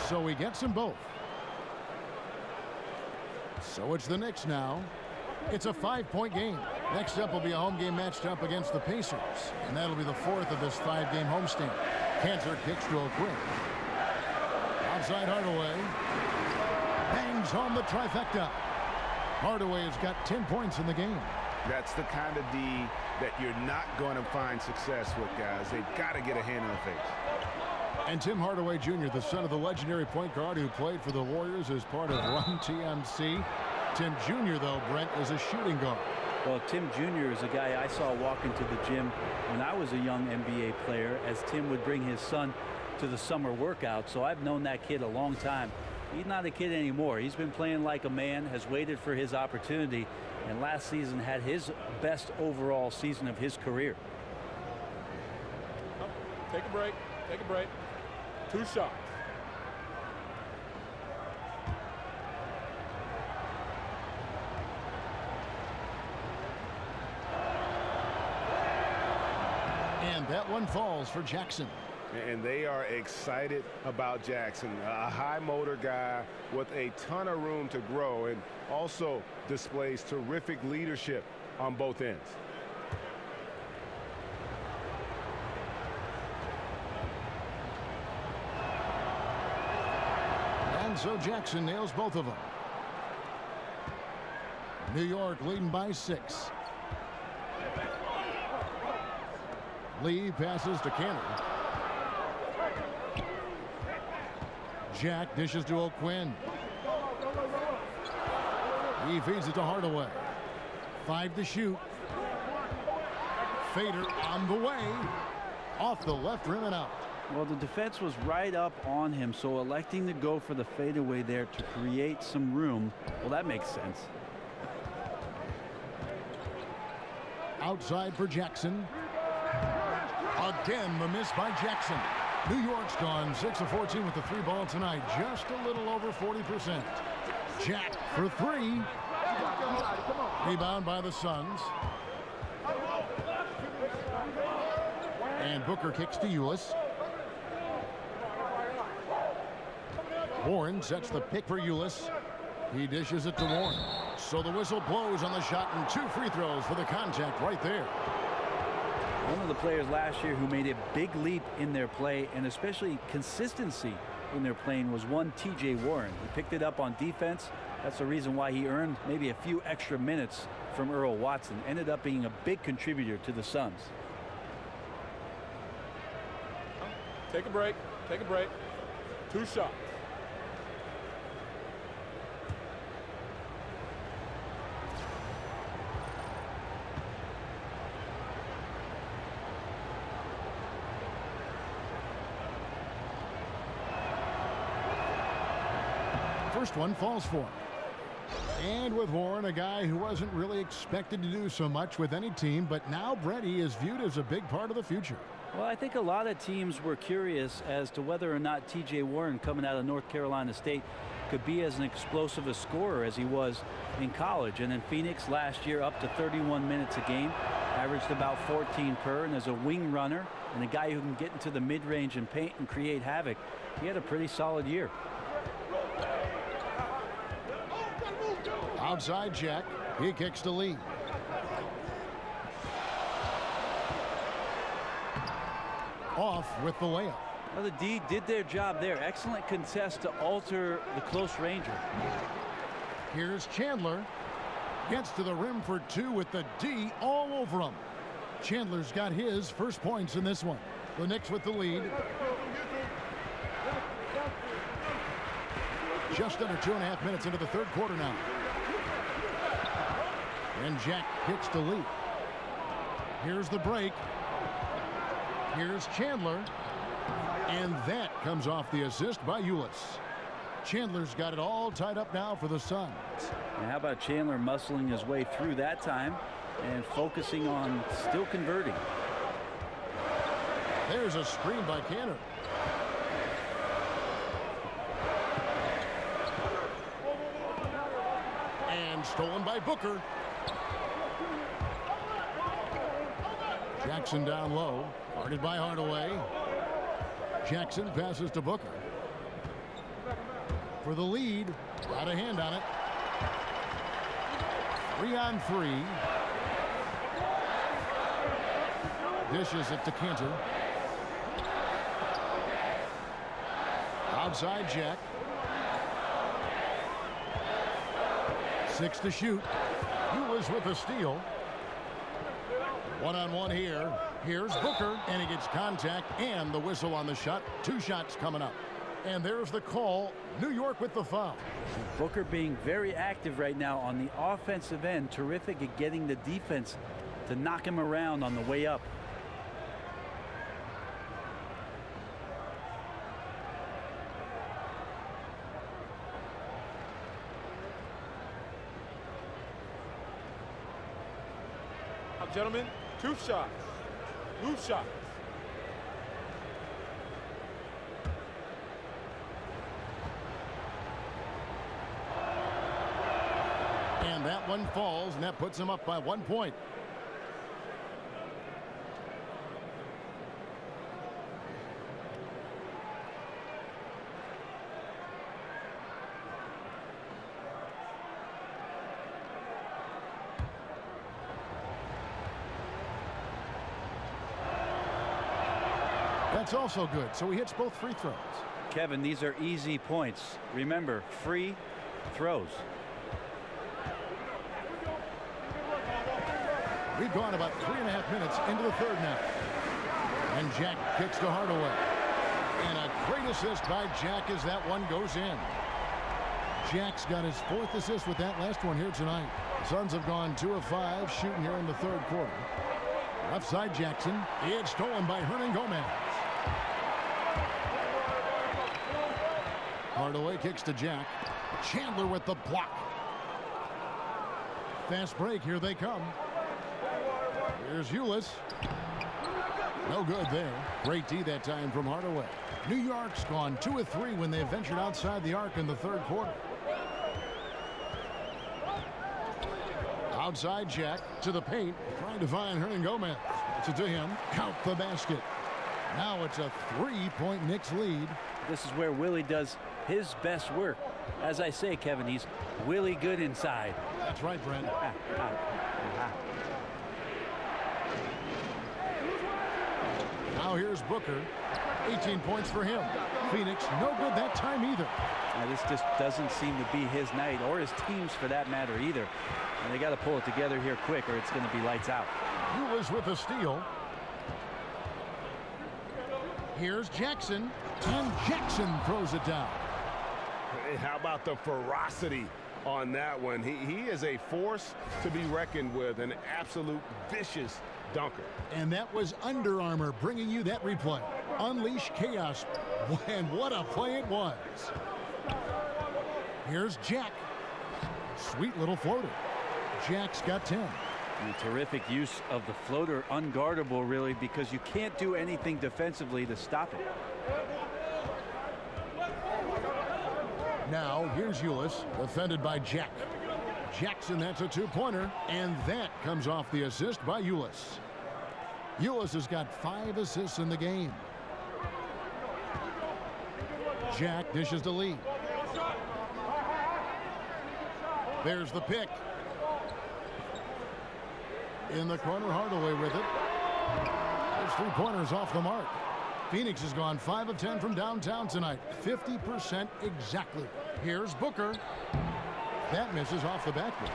So he gets them both. So it's the Knicks now. It's a 5-point game. Next up will be a home game matched up against the Pacers. And that'll be the 4th of this 5-game homestand. Cantor kicks to O'Quinn. Outside Hardaway. Bangs home the trifecta. Hardaway has got 10 points in the game. That's the kind of D that you're not going to find success with, guys. They've got to get a hand on the face. And Tim Hardaway Jr., the son of the legendary point guard who played for the Warriors as part of Run TMC. Tim Jr., though, Brent, is a shooting guard. Well, Tim Jr. is a guy I saw walk into the gym when I was a young NBA player, as Tim would bring his son to the summer workout. So I've known that kid a long time. He's not a kid anymore. He's been playing like a man, has waited for his opportunity, and last season had his best overall season of his career. Take a break. Take a break. 2 shots. And that one falls for Jackson. And they are excited about Jackson, a high motor guy with a ton of room to grow and also displays terrific leadership on both ends. And so Jackson nails both of them. New York leading by 6. Lee passes to Canner. Jack dishes to O'Quinn. He feeds it to Hardaway. 5 to shoot. Fader on the way. Off the left rim and out. Well, the defense was right up on him, so electing to go for the fadeaway there to create some room, well, that makes sense. Outside for Jackson. Again, the miss by Jackson. New York's gone 6 of 14 with the 3 ball tonight. Just a little over 40%. Jack for 3. Rebound by the Suns. And Booker kicks to Ulis. Warren sets the pick for Ulis. He dishes it to Warren. So the whistle blows on the shot and 2 free throws for the contact right there. One of the players last year who made a big leap in their play and especially consistency in their playing was one T.J. Warren. He picked it up on defense. That's the reason why he earned maybe a few extra minutes from Earl Watson. Ended up being a big contributor to the Suns. Take a break. Take a break. 2 shots. First one falls for him. And with Warren, a guy who wasn't really expected to do so much with any team, but now Brady is viewed as a big part of the future. Well, I think a lot of teams were curious as to whether or not T.J. Warren, coming out of North Carolina State, could be as an explosive a scorer as he was in college. And in Phoenix last year, up to 31 minutes a game, averaged about 14 per, and as a wing runner and a guy who can get into the mid-range and paint and create havoc, he had a pretty solid year. Outside Jack. He kicks to Lee. Off with the layup. Well, the D did their job there. Excellent contest to alter the close ranger. Here's Chandler. Gets to the rim for 2 with the D all over him. Chandler's got his first points in this one. The Knicks with the lead. Just under 2.5 minutes into the third quarter now. And Jack kicks to Lee. Here's the break. Here's Chandler. And that comes off the assist by Ulis. Chandler's got it all tied up now for the Suns. And how about Chandler muscling his way through that time and focusing on still converting? There's a screen by Canner. And stolen by Booker. Jackson down low, guarded by Hardaway. Jackson passes to Booker. For the lead, got a hand on it. 3 on 3. Dishes it to Cantor. Outside Jack. 6 to shoot. Ulis with a steal. 1-on-1 here. Here's Booker, and he gets contact and the whistle on the shot. 2 shots coming up. And there's the call. New York with the foul. Booker being very active right now on the offensive end. Terrific at getting the defense to knock him around on the way up. Timeout, gentlemen. 2 shots. Loose shots. And that one falls, and that puts him up by 1 point. That's also good. So he hits both free throws. Kevin, these are easy points. Remember, free throws. We've gone about 3.5 minutes into the third now. And Jack kicks to Hardaway. And a great assist by Jack as that one goes in. Jack's got his 4th assist with that last one here tonight. Suns have gone 2 of 5 shooting here in the third quarter. Left side Jackson. It's stolen by Hernan Gomez. Hardaway kicks to Jack. Chandler with the block. Fast break. Here they come. Here's Ulis. No good there. Great D that time from Hardaway. New York's gone 2 of 3 when they ventured outside the arc in the third quarter. Outside Jack to the paint. Trying to find Hernan Gomez. It's to him. Count the basket. Now it's a 3-point Knicks lead. This is where Willie does his best work. As I say, Kevin, he's Willie good inside. That's right, Brent. Now here's Booker. 18 points for him. Phoenix, no good that time either. Now, this just doesn't seem to be his night, or his team's for that matter either. And they got to pull it together here quick, or it's going to be lights out. Ulis with a steal. Here's Jackson, and Jackson throws it down. Hey, how about the ferocity on that one? He is a force to be reckoned with, an absolute vicious dunker. And that was Under Armour bringing you that replay. Unleash chaos. And what a play it was. Here's Jack. Sweet little floater. Jack's got 10. Terrific use of the floater, unguardable really, because you can't do anything defensively to stop it. Now here's Ulis, defended by Jack. Jackson, that's a 2-pointer, and that comes off the assist by Ulis. Ulis has got 5 assists in the game. Jack dishes to Lee. There's the pick. In the corner, Hardaway with it. There's 3-pointers off the mark. Phoenix has gone 5 of 10 from downtown tonight. 50% exactly. Here's Booker. That misses off the backboard.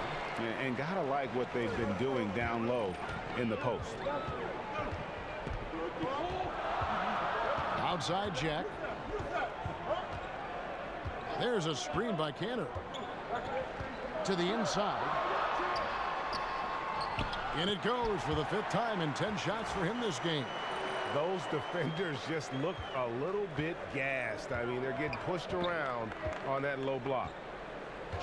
And gotta like what they've been doing down low in the post. Outside Jack. There's a screen by Cantor. To the inside. And it goes for the 5th time in 10 shots for him this game. Those defenders just look a little bit gassed. I mean, they're getting pushed around on that low block.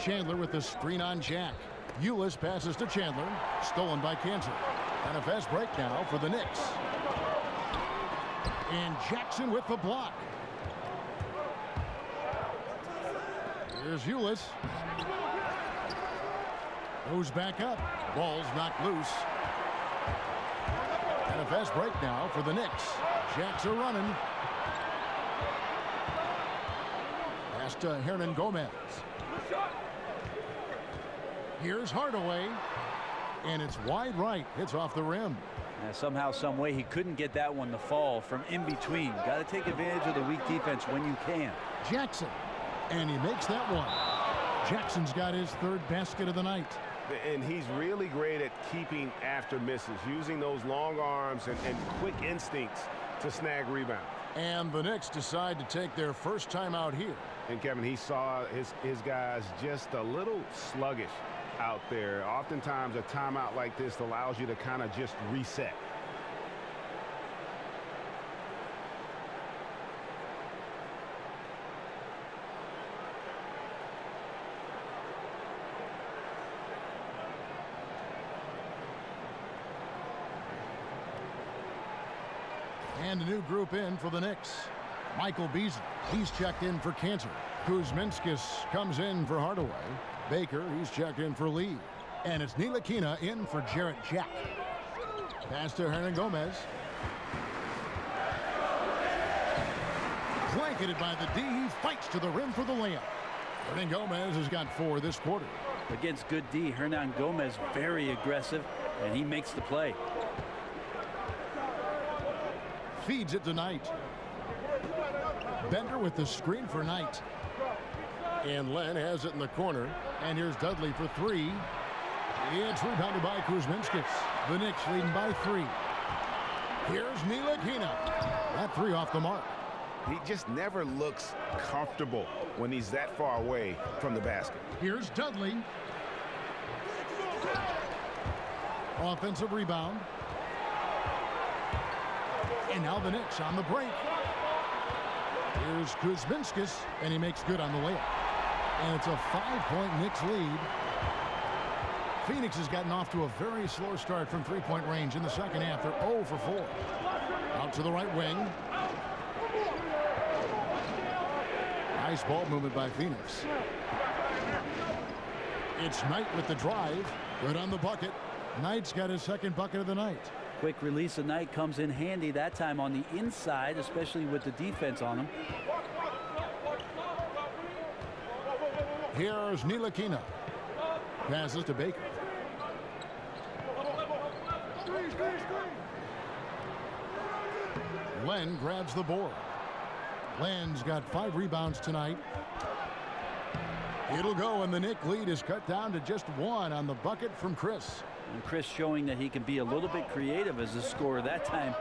Chandler with the screen on Jack. Ulis passes to Chandler. Stolen by Cantor. And a fast break now for the Knicks. And Jackson with the block. Here's Ulis. Goes back up. Ball's knocked loose. And a fast break now for the Knicks. Jacks are running. Pass to Hernan Gomez. Here's Hardaway. And it's wide right. Hits off the rim. Somehow, some way, he couldn't get that one to fall from in between. Got to take advantage of the weak defense when you can. Jackson. And he makes that one. Jackson's got his 3rd basket of the night. And he's really great at keeping after misses, using those long arms and quick instincts to snag rebounds. And the Knicks decide to take their first time out here. And Kevin, he saw his guys just a little sluggish out there. Oftentimes a timeout like this allows you to kind of just reset. And a new group in for the Knicks. Michael Beasley, he's checked in for Cantor. Kuzminskis comes in for Hardaway. Baker, he's checked in for Lee. And it's Ntilikina in for Jarrett Jack. Pass to Hernangomez. Blanketed by the D. He fights to the rim for the layup. Hernangomez has got 4 this quarter. Against good D, Hernangomez very aggressive, and he makes the play. Feeds it to Knight. Bender with the screen for Knight. And Len has it in the corner. And here's Dudley for 3. It's rebounded by Kuzminskis. The Knicks leading by 3. Here's Ntilikina. That 3 off the mark. He just never looks comfortable when he's that far away from the basket. Here's Dudley. Offensive rebound. And now the Knicks on the break. Here's Kuzminskis, and he makes good on the layup. And it's a 5-point Knicks lead. Phoenix has gotten off to a very slow start from three-point range in the second half. They're 0 for 4. Out to the right wing. Nice ball movement by Phoenix. It's Knight with the drive. Good on the bucket. Knight's got his second bucket of the night. Quick release of Knight comes in handy that time on the inside, especially with the defense on him. Here's Ntilikina. Passes to Baker. Len grabs the board. Len's got 5 rebounds tonight. It'll go, and the Knick lead is cut down to just 1 on the bucket from Chris. And Chris showing that he can be a little bit creative as a scorer that time.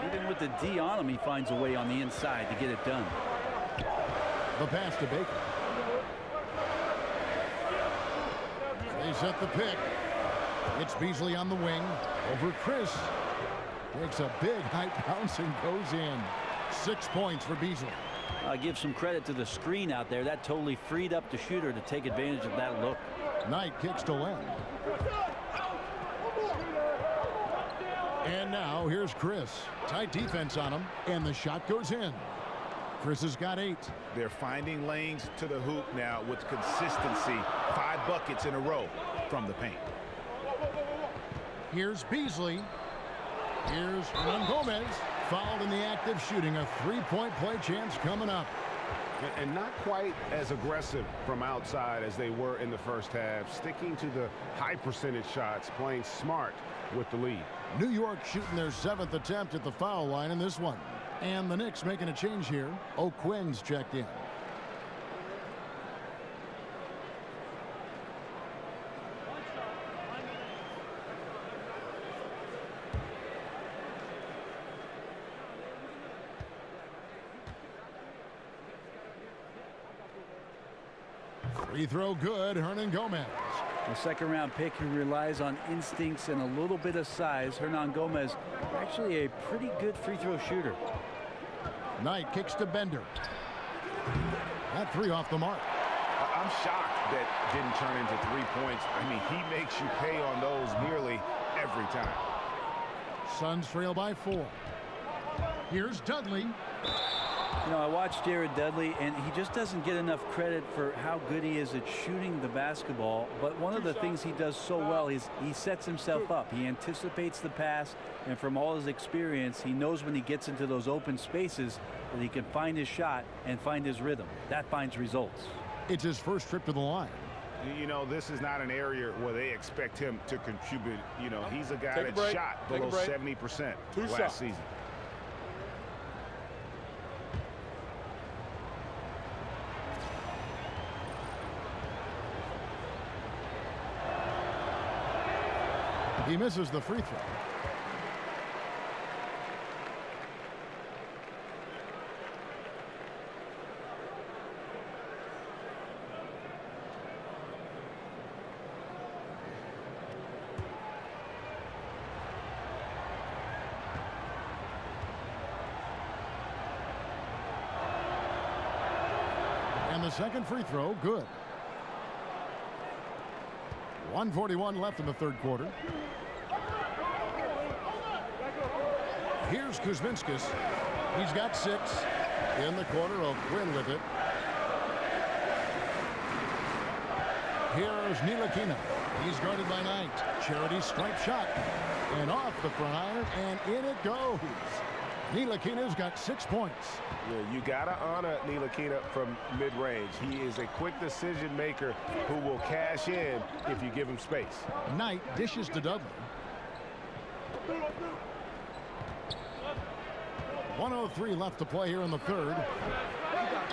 Even with the D on him, he finds a way on the inside to get it done. The pass to Baker. They set the pick. It's Beasley on the wing. Over Chris. Takes a big high bounce and goes in. 6 points for Beasley. I'll give some credit to the screen out there. That totally freed up the shooter to take advantage of that look. Knight kicks to Len. And now here's Chris. Tight defense on him, and the shot goes in. Chris has got 8. They're finding lanes to the hoop now with consistency. 5 buckets in a row from the paint. Here's Beasley. Here's Hernangomez. Fouled in the act of shooting. A 3-point play chance coming up. And not quite as aggressive from outside as they were in the first half. Sticking to the high percentage shots, playing smart with the lead. New York shooting their 7th attempt at the foul line in this one. And the Knicks making a change here. O'Quinn's checked in. Free throw good, Hernangomez. The second-round pick who relies on instincts and a little bit of size. Hernangomez, actually a pretty good free throw shooter. Knight kicks to Bender. That 3 off the mark. I'm shocked that didn't turn into 3 points. I mean, he makes you pay on those nearly every time. Suns trail by 4. Here's Dudley. You know, I watched Jared Dudley, and he just doesn't get enough credit for how good he is at shooting the basketball. But one of the things he does so well is he sets himself up. He anticipates the pass, and from all his experience, he knows when he gets into those open spaces that he can find his shot and find his rhythm. That finds results. It's his first trip to the line. You know, this is not an area where they expect him to contribute. You know, he's a guy that shot below 70% last season. He misses the free throw. And the second free throw, good. 1:41 left in the third quarter. Here's Kuzminskas. He's got 6. In the corner, O'Quinn with it. Here's Ntilikina. He's guarded by Knight. Charity stripe shot. And off the front iron, and in it goes. Ntilikina's got 6 points. Yeah, you got to honor Ntilikina from mid-range. He is a quick decision maker who will cash in if you give him space. Knight dishes to Dudley. 1:03 left to play here in the third.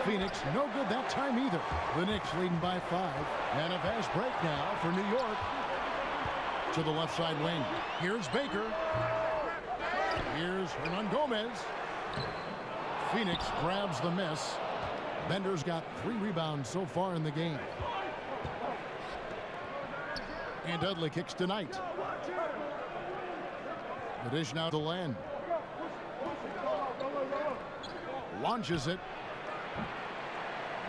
Phoenix no good that time either. The Knicks leading by 5. And a fast break now for New York. To the left side wing. Here's Baker. Here's Hernangomez. Phoenix grabs the miss. Bender's got 3 rebounds so far in the game. And Dudley kicks to Knight. The dish now to Len. Launches it.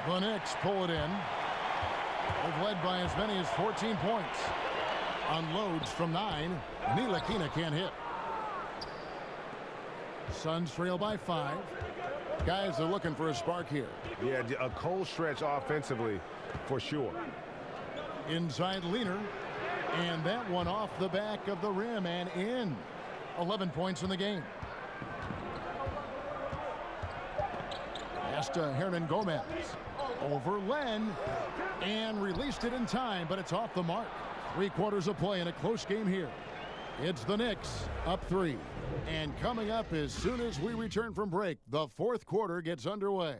The Knicks pull it in. They've led by as many as 14 points. Unloads from 9. Ntilikina can't hit. Suns trail by 5. Guys are looking for a spark here. Yeah, a cold stretch offensively for sure. Inside Leaner. And that one off the back of the rim and in. 11 points in the game. Pass to Hernangomez. Over Len. And released it in time, but it's off the mark. 3 quarters of play in a close game here. It's the Knicks up 3. And coming up as soon as we return from break, the 4th quarter gets underway.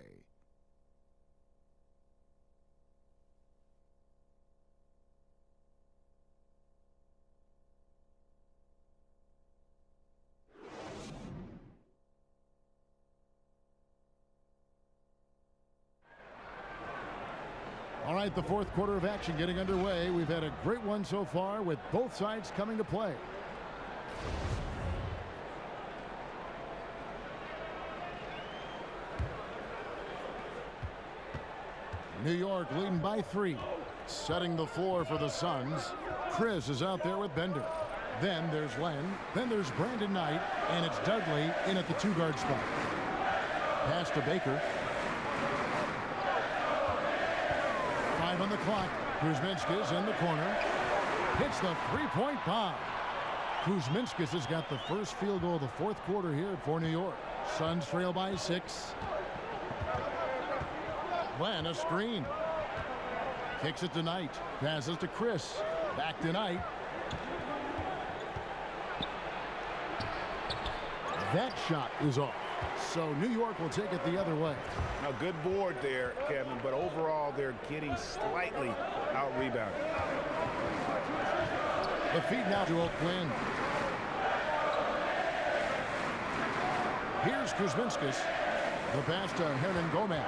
All right, the 4th quarter of action getting underway. We've had a great one so far with both sides coming to play. New York leading by 3. Setting the floor for the Suns. Chris is out there with Bender. Then there's Len. Then there's Brandon Knight. And it's Dudley in at the 2-guard spot. Pass to Baker. 5 on the clock. Kuzminskas in the corner. Hits the 3-point bomb. Kuzminskas has got the first field goal of the 4th quarter here for New York. Suns trail by 6. Len a screen. Kicks it to Knight. Passes to Chris. Back to Knight. That shot is off. So New York will take it the other way. A good board there, Kevin, but overall they're getting slightly out-rebounded. The feed now to O'Quinn. Here's Kuzminskas. The pass to Hernangomez.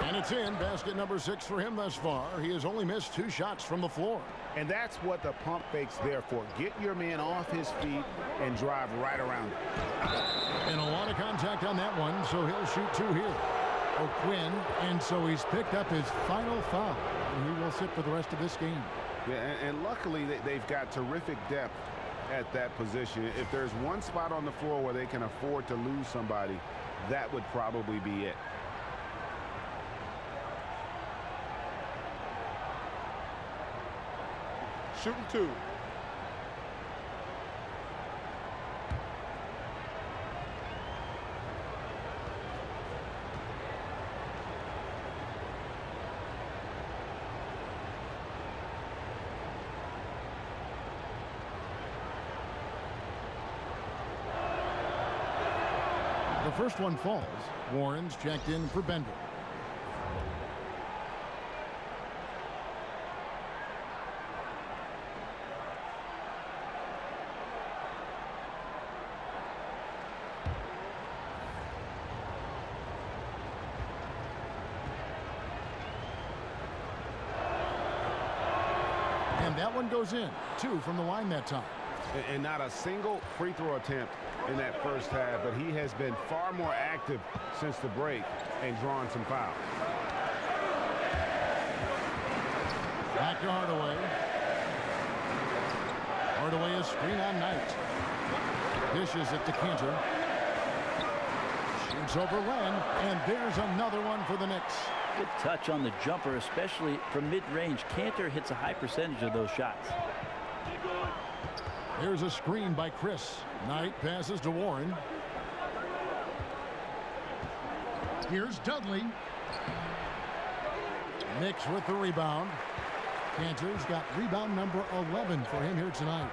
And it's in. Basket number 6 for him thus far. He has only missed 2 shots from the floor. And that's what the pump fake's there for. Get your man off his feet and drive right around him. And a lot of contact on that one, so he'll shoot 2 here. O'Quinn, and so he's picked up his final foul. And he will sit for the rest of this game. Yeah, and luckily they've got terrific depth at that position. If there's one spot on the floor where they can afford to lose somebody, that would probably be it. Shooting 2. The first one falls. Warren's checked in for Bender. And that one goes in. 2 from the line that time. And not a single free throw attempt in that first half, but he has been far more active since the break and drawn some fouls. Back to Hardaway. Hardaway is screen on Knight. Dishes it to Cantor. Shoots over Len, and there's another one for the Knicks. Good touch on the jumper, especially from mid-range. Cantor hits a high percentage of those shots. Here's a screen by Chris. Knight passes to Warren. Here's Dudley. Knicks with the rebound. Cantor's got rebound number 11 for him here tonight.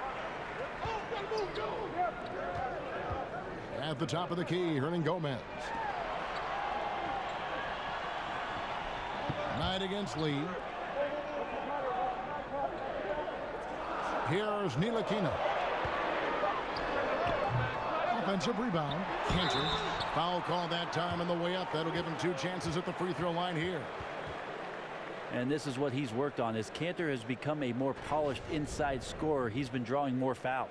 At the top of the key, Hernangomez. Knight against Lee. Here's Ntilikina. Offensive rebound. Cantor. Foul call that time on the way up. That'll give him 2 chances at the free throw line here. And this is what he's worked on. As Cantor has become a more polished inside scorer, he's been drawing more fouls.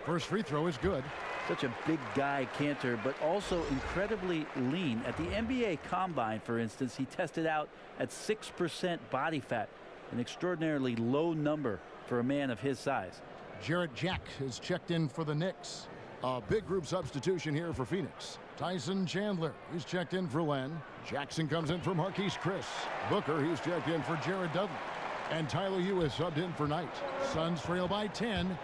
First free throw is good. Such a big guy, Cantor, but also incredibly lean. At the NBA Combine, for instance, he tested out at 6% body fat, an extraordinarily low number for a man of his size. Jarrett Jack is checked in for the Knicks. A big group substitution here for Phoenix. Tyson Chandler, he's checked in for Len. Jackson comes in for Marquise Chris. Booker, he's checked in for Jared Dudley. And Tyler Lewis subbed in for Knight. Suns trail by 10.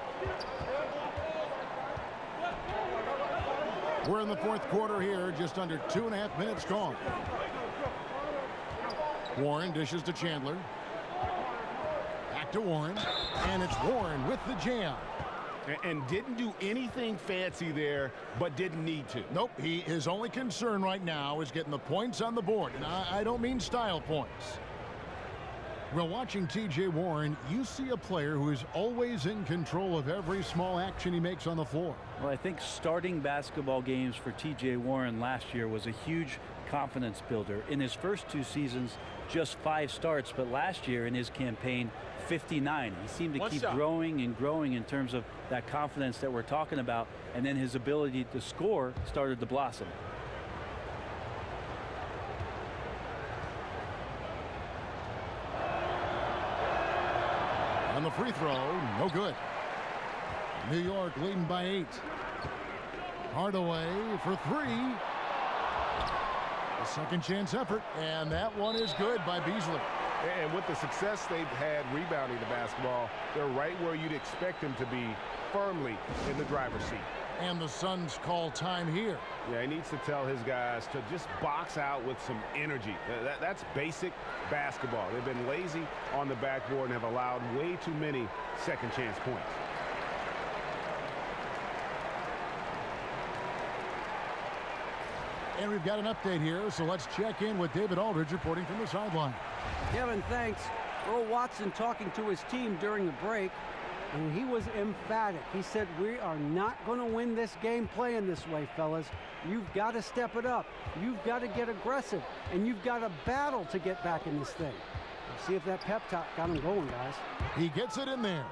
We're in the fourth quarter here, just under 2.5 minutes gone. Warren dishes to Chandler. Back to Warren, and it's Warren with the jam. And didn't do anything fancy there, but didn't need to. Nope, his only concern right now is getting the points on the board, and I don't mean style points. Well, watching T.J. Warren, you see a player who is always in control of every small action he makes on the floor. Well, I think starting basketball games for T.J. Warren last year was a huge confidence builder. In his first 2 seasons, just 5 starts, but last year in his campaign, 59. He seemed to keep growing and growing in terms of that confidence that we're talking about, and then his ability to score started to blossom. On the free throw, no good. New York leading by 8. Hardaway for 3. A second chance effort, and that one is good by Beasley. And with the success they've had rebounding the basketball, they're right where you'd expect them to be, firmly in the driver's seat. And the Suns call time here. Yeah, he needs to tell his guys to just box out with some energy. That's basic basketball. They've been lazy on the backboard and have allowed way too many second chance points. And we've got an update here, so let's check in with David Aldridge reporting from the sideline. Kevin, thanks. Earl Watson talking to his team during the break, and he was emphatic. He said, we are not going to win this game playing this way, fellas. You've got to step it up. You've got to get aggressive, and you've got to battle to get back in this thing. Let's see if that pep talk got him going, guys. He gets it in there.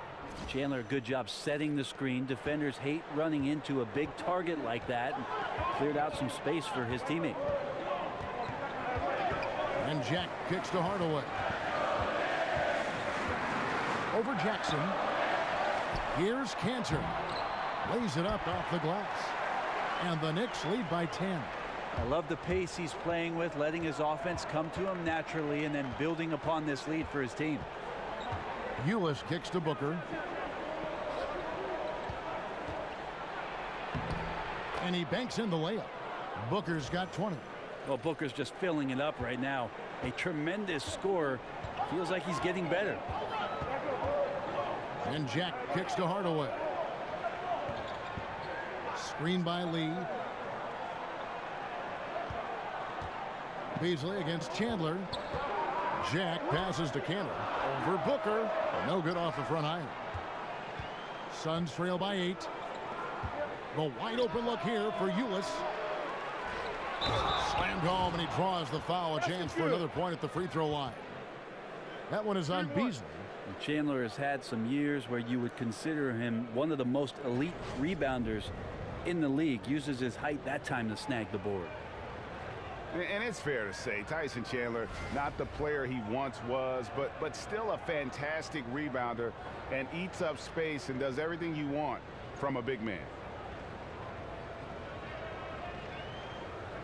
Chandler, good job setting the screen. Defenders hate running into a big target like that, and cleared out some space for his teammate. And Jack kicks to Hardaway. Over Jackson. Here's Cantor. Lays it up off the glass. And the Knicks lead by 10. I love the pace he's playing with, letting his offense come to him naturally and then building upon this lead for his team. Ulis kicks to Booker. And he banks in the layup. Booker's got 20. Well, Booker's just filling it up right now. A tremendous scorer. Feels like he's getting better. And Jack kicks to Hardaway. Screen by Lee. Beasley against Chandler. Jack passes to Cantor. Over Booker. No good off the front iron. Suns trail by 8. The wide open look here for Ulis. Slammed home, and he draws the foul. A chance for another point at the free throw line. That one is on Beasley. And Chandler has had some years where you would consider him one of the most elite rebounders in the league. Uses his height that time to snag the board. And it's fair to say Tyson Chandler, not the player he once was, but still a fantastic rebounder and eats up space and does everything you want from a big man.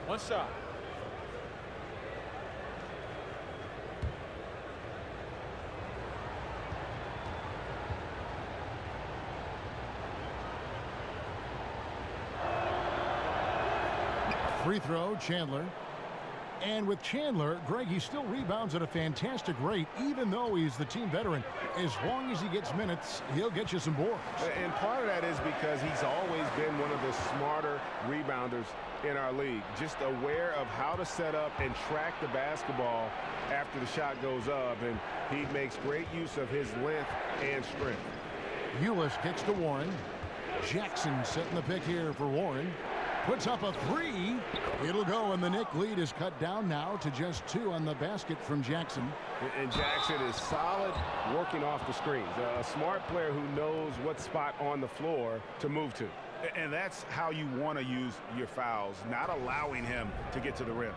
One shot. Free throw, Chandler. And with Chandler, Greg, he still rebounds at a fantastic rate, even though he's the team veteran. As long as he gets minutes, he'll get you some boards. And part of that is because he's always been one of the smarter rebounders in our league. Just aware of how to set up and track the basketball after the shot goes up. And he makes great use of his length and strength. Ulis kicks to Warren. Jackson setting the pick here for Warren. Puts up a three. It'll go, and the Knick lead is cut down now to just 2 on the basket from Jackson. And Jackson is solid working off the screens. A smart player who knows what spot on the floor to move to. And that's how you want to use your fouls, not allowing him to get to the rim.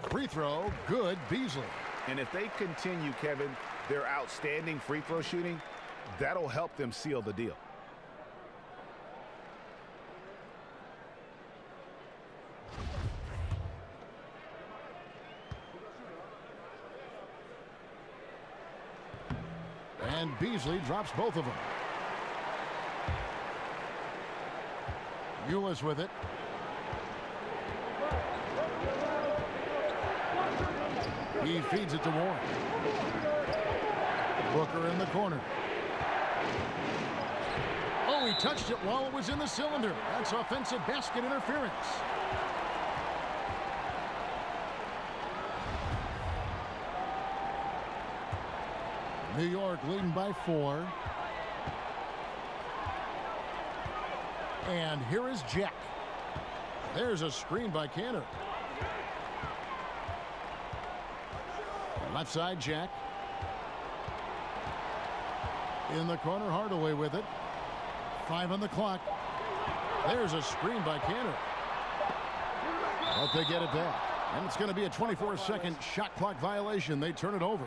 Free throw, good, Beasley. And if they continue, Kevin, their outstanding free throw shooting, that'll help them seal the deal. And Beasley drops both of them. Ulis with it. He feeds it to Warren. Booker in the corner. Oh, he touched it while it was in the cylinder. That's offensive basket interference. New York leading by 4. And here is Jack. There's a screen by Cantor. Left side, Jack. In the corner, Hardaway with it. 5 on the clock. There's a screen by Cantor. But they get it back. And it's going to be a 24-second shot clock violation. They turn it over.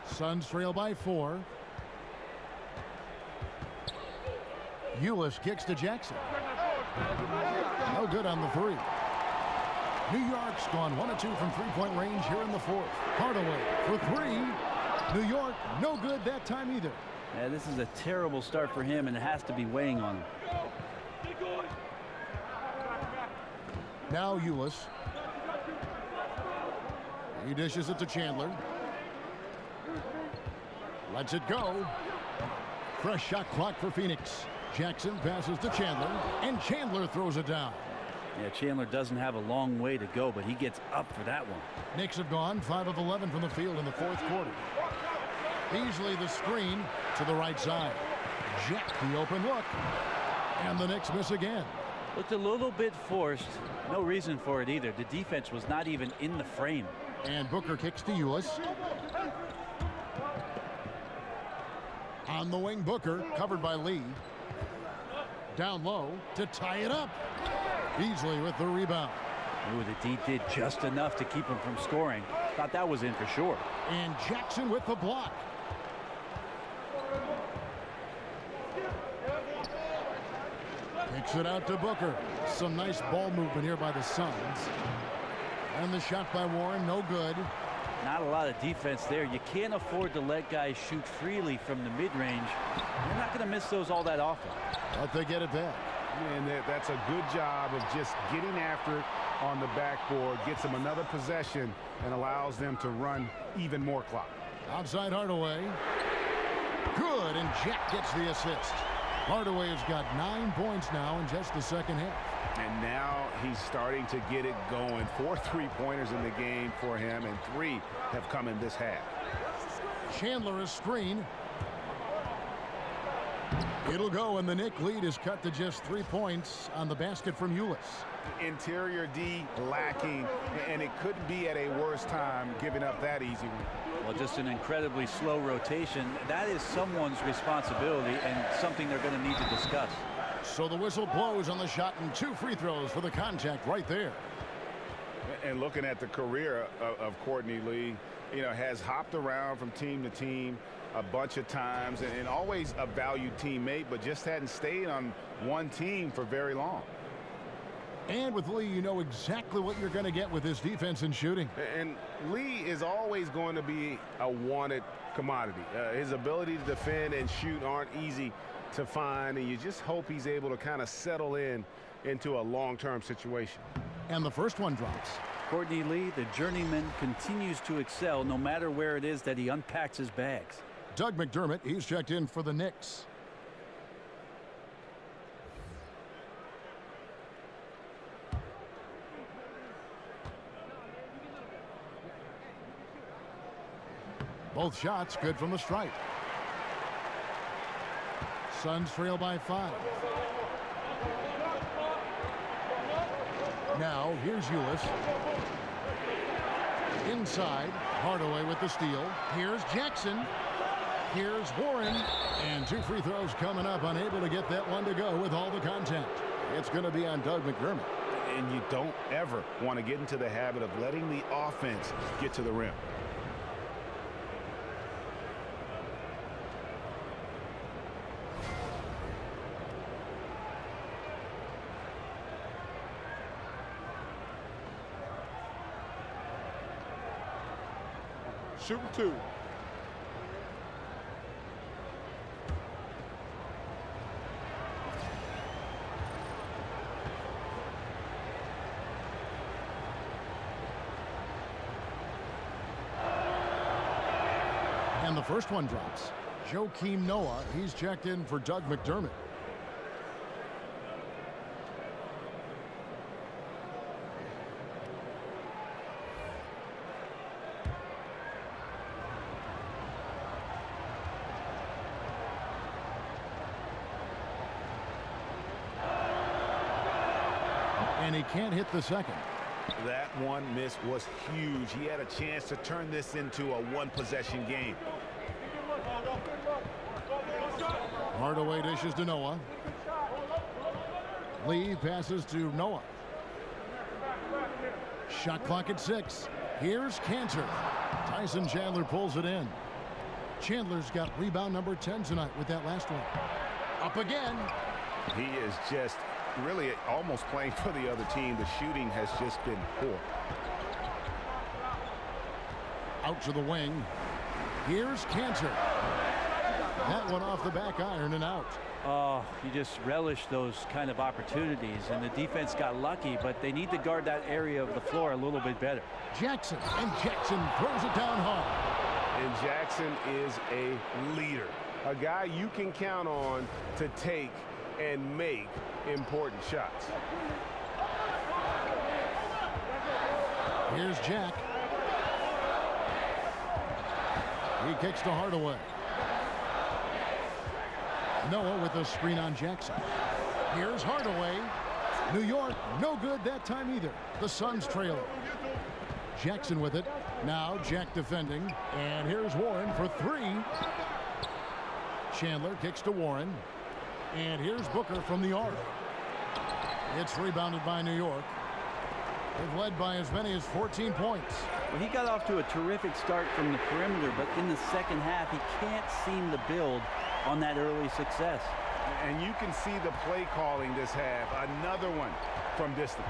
Suns trail by 4. Ulis kicks to Jackson. No good on the 3. New York's gone 1 of 2 from three-point range here in the 4th. Hardaway for 3. New York, no good that time either. Yeah, this is a terrible start for him, and it has to be weighing on him. Now Ulis. He dishes it to Chandler. Lets it go. Fresh shot clock for Phoenix. Jackson passes to Chandler, and Chandler throws it down. Yeah, Chandler doesn't have a long way to go, but he gets up for that one. Knicks have gone 5 of 11 from the field in the 4th quarter. Beasley the screen to the right side. Jack the open look. And the Knicks miss again. Looked a little bit forced. No reason for it either. The defense was not even in the frame. And Booker kicks to Ulis. On the wing, Booker, covered by Lee. Down low to tie it up. Beasley with the rebound. Ooh, the D did just enough to keep him from scoring. Thought that was in for sure. And Jackson with the block. Kicks it out to Booker. Some nice ball movement here by the Suns. And the shot by Warren, no good. Not a lot of defense there. You can't afford to let guys shoot freely from the mid-range. You're not going to miss those all that often. But they get it back. And that's a good job of just getting after it on the backboard, gets them another possession, and allows them to run even more clock. Outside Hardaway. Good, and Jack gets the assist. Hardaway has got 9 points now in just the second half. And now he's starting to get it going. 4 3-pointers in the game for him, and 3 have come in this half. Chandler is screen. It'll go, and the Knick lead is cut to just 3 points on the basket from Ulis. Interior D lacking, and it couldn't be at a worse time giving up that easy one. Well, just an incredibly slow rotation. That is someone's responsibility and something they're going to need to discuss. So the whistle blows on the shot, and 2 free throws for the contact right there. And looking at the career of Courtney Lee, you know, has hopped around from team to team a bunch of times and always a valued teammate, but just hadn't stayed on one team for very long. And with Lee, you know exactly what you're going to get with his defense and shooting. And Lee is always going to be a wanted commodity. His ability to defend and shoot aren't easy to find, and you just hope he's able to kind of settle into a long-term situation. And the first one drops. Courtney Lee, the journeyman, continues to excel no matter where it is that he unpacks his bags. Doug McDermott, he's checked in for the Knicks. Both shots good from the stripe. Suns trail by 5. Now here's Ulis. Inside, Hardaway with the steal. Here's Jackson. Here's Warren. And 2 free throws coming up, unable to get that one to go with all the contact. It's going to be on Doug McDermott. And you don't ever want to get into the habit of letting the offense get to the rim. Shooting 2. And the first one drops. Joakim Noah, he's checked in for Doug McDermott. And he can't hit the second. That one miss was huge. He had a chance to turn this into a one-possession game. Hardaway dishes to Noah. Lee passes to Noah. Shot clock at 6. Here's Cantor. Tyson Chandler pulls it in. Chandler's got rebound number 10 tonight with that last one. Up again. He is just really almost playing for the other team. The shooting has just been poor. Out to the wing. Here's Cantor. That one off the back iron and out. Oh, you just relish those kind of opportunities, and the defense got lucky, but they need to guard that area of the floor a little bit better. Jackson, and Jackson throws it down hard. And Jackson is a leader, a guy you can count on to take and make important shots. Here's Jack. He kicks to Hardaway. Noah with a screen on Jackson. Here's Hardaway. New York, no good that time either. The Suns trailing. Jackson with it. Now Jack defending. And here's Warren for 3. Chandler kicks to Warren. And here's Booker from the arc. It's rebounded by New York. They've led by as many as 14 points. Well, he got off to a terrific start from the perimeter, but in the second half, he can't seem to build on that early success. And you can see the play calling this half. Another one from distance.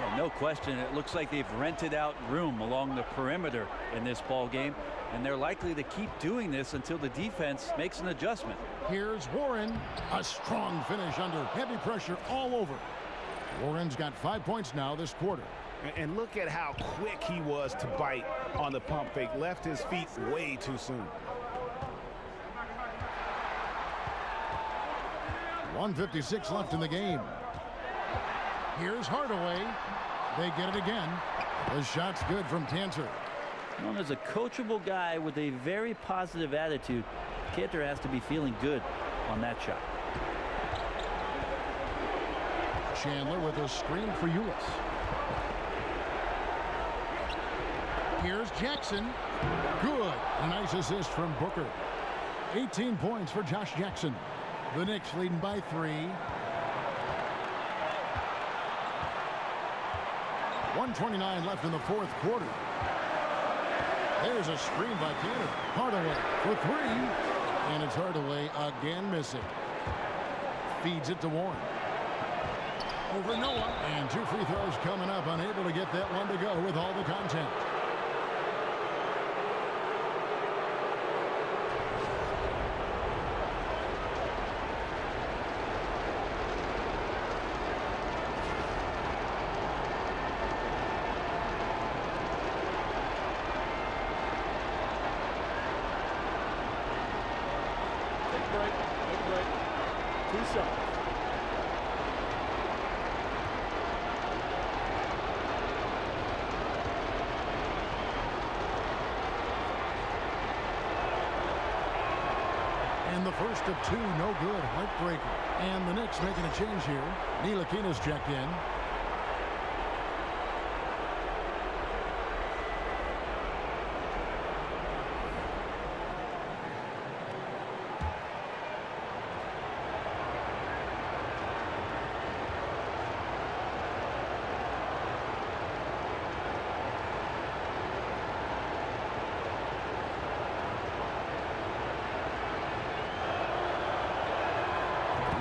Well, no question. It looks like they've rented out room along the perimeter in this ball game, and they're likely to keep doing this until the defense makes an adjustment. Here's Warren. A strong finish under heavy pressure all over. Warren's got 5 points now this quarter. And look at how quick he was to bite on the pump fake. Left his feet way too soon. 1:56 left in the game. Here's Hardaway. They get it again. The shot's good from Cantor. Known as a coachable guy with a very positive attitude, Cantor has to be feeling good on that shot. Chandler with a screen for Ulis. Here's Jackson. Good. A nice assist from Booker. 18 points for Josh Jackson. The Knicks leading by 3. 1:29 left in the fourth quarter. There's a screen by Cantor. Hardaway for 3. And it's Hardaway again missing. Feeds it to Warren. Over Noah. And 2 free throws coming up. Unable to get that one to go with all the contact. And the first of 2, no good. Heartbreaker. And the Knicks making a change here. Ntilikina's checked in.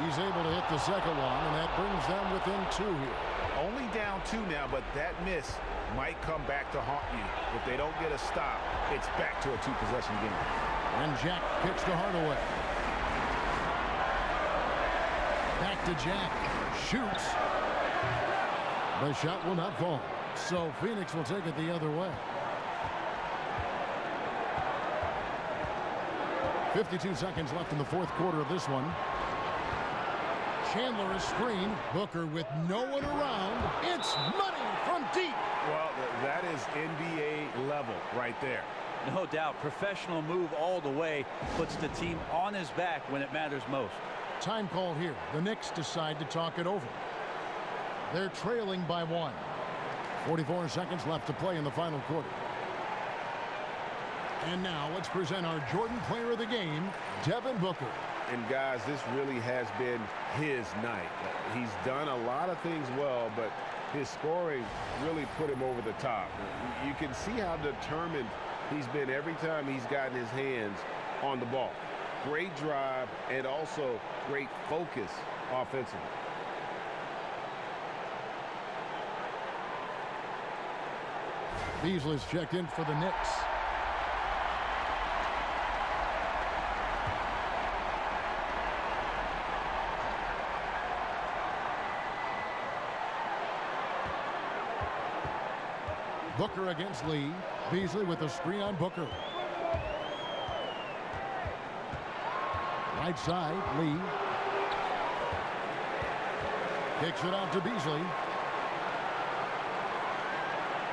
He's able to hit the second one, and that brings them within 2 here. Only down 2 now, but that miss might come back to haunt you. If they don't get a stop, it's back to a 2-possession game. And Jack kicks to Hardaway. Back to Jack. Shoots. The shot will not fall. So Phoenix will take it the other way. 52 seconds left in the fourth quarter of this one. Chandler is screened. Booker with no one around. It's money from deep. Well, that is NBA level right there. No doubt. Professional move all the way. Puts the team on his back when it matters most. Time call here. The Knicks decide to talk it over. They're trailing by 1. 44 seconds left to play in the final quarter. And now let's present our Jordan Player of the Game, Devin Booker. And guys, this really has been his night. He's done a lot of things well, but his scoring really put him over the top. You can see how determined he's been every time he's gotten his hands on the ball. Great drive and also great focus offensively. Beasley's checked in for the Knicks. Booker against Lee. Beasley with a screen on Booker. Right side, Lee. Kicks it out to Beasley.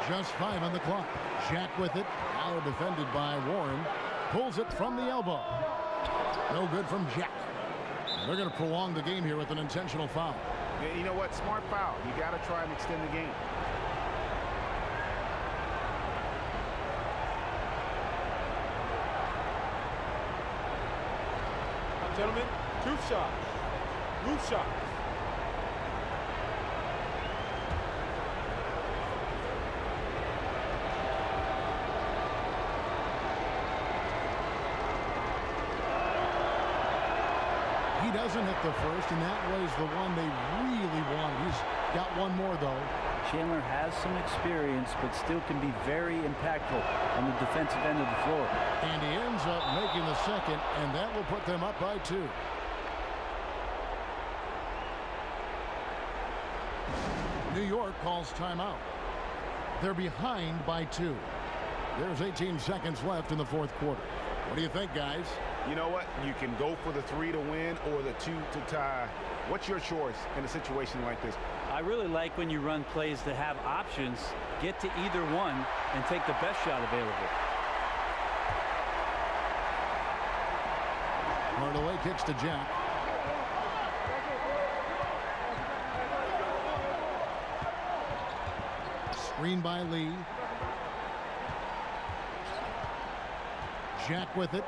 Just 5 on the clock. Jack with it. Now defended by Warren. Pulls it from the elbow. No good from Jack. They're going to prolong the game here with an intentional foul. You know what? Smart foul. You got to try and extend the game. Gentlemen, truth shot. Loose shot. He doesn't hit the first, and that was the one they really wanted. He's got one more, though. Chandler has some experience, but still can be very impactful on the defensive end of the floor. And he ends up making the second, and that will put them up by 2. New York calls timeout. They're behind by 2. There's 18 seconds left in the fourth quarter. What do you think, guys? You know what? You can go for the 3 to win or the 2 to tie. What's your choice in a situation like this? I really like when you run plays that have options. Get to either one and take the best shot available. Hardaway kicks to Jack. Screen by Lee. Jack with it.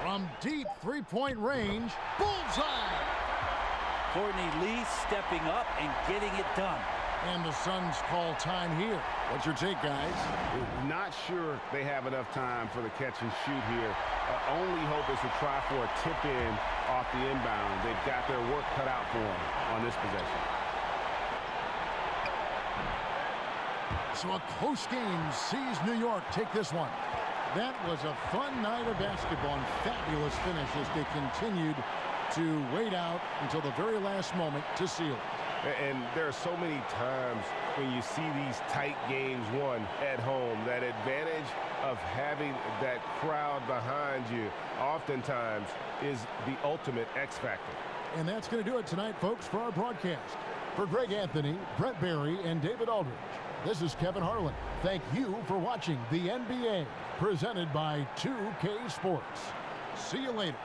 From deep three-point range, bullseye! Courtney Lee stepping up and getting it done. And the Suns call time here. What's your take, guys? Not sure they have enough time for the catch and shoot here. Only hope is to try for a tip in off the inbound. They've got their work cut out for them on this possession. So a close game sees New York take this one. That was a fun night of basketball and fabulous finish as they continued to wait out until the very last moment to seal it. And there are so many times when you see these tight games won at home, that advantage of having that crowd behind you oftentimes is the ultimate X factor. And that's going to do it tonight, folks, for our broadcast. For Greg Anthony, Brett Barry, and David Aldridge, this is Kevin Harlan. Thank you for watching the NBA, presented by 2K Sports. See you later.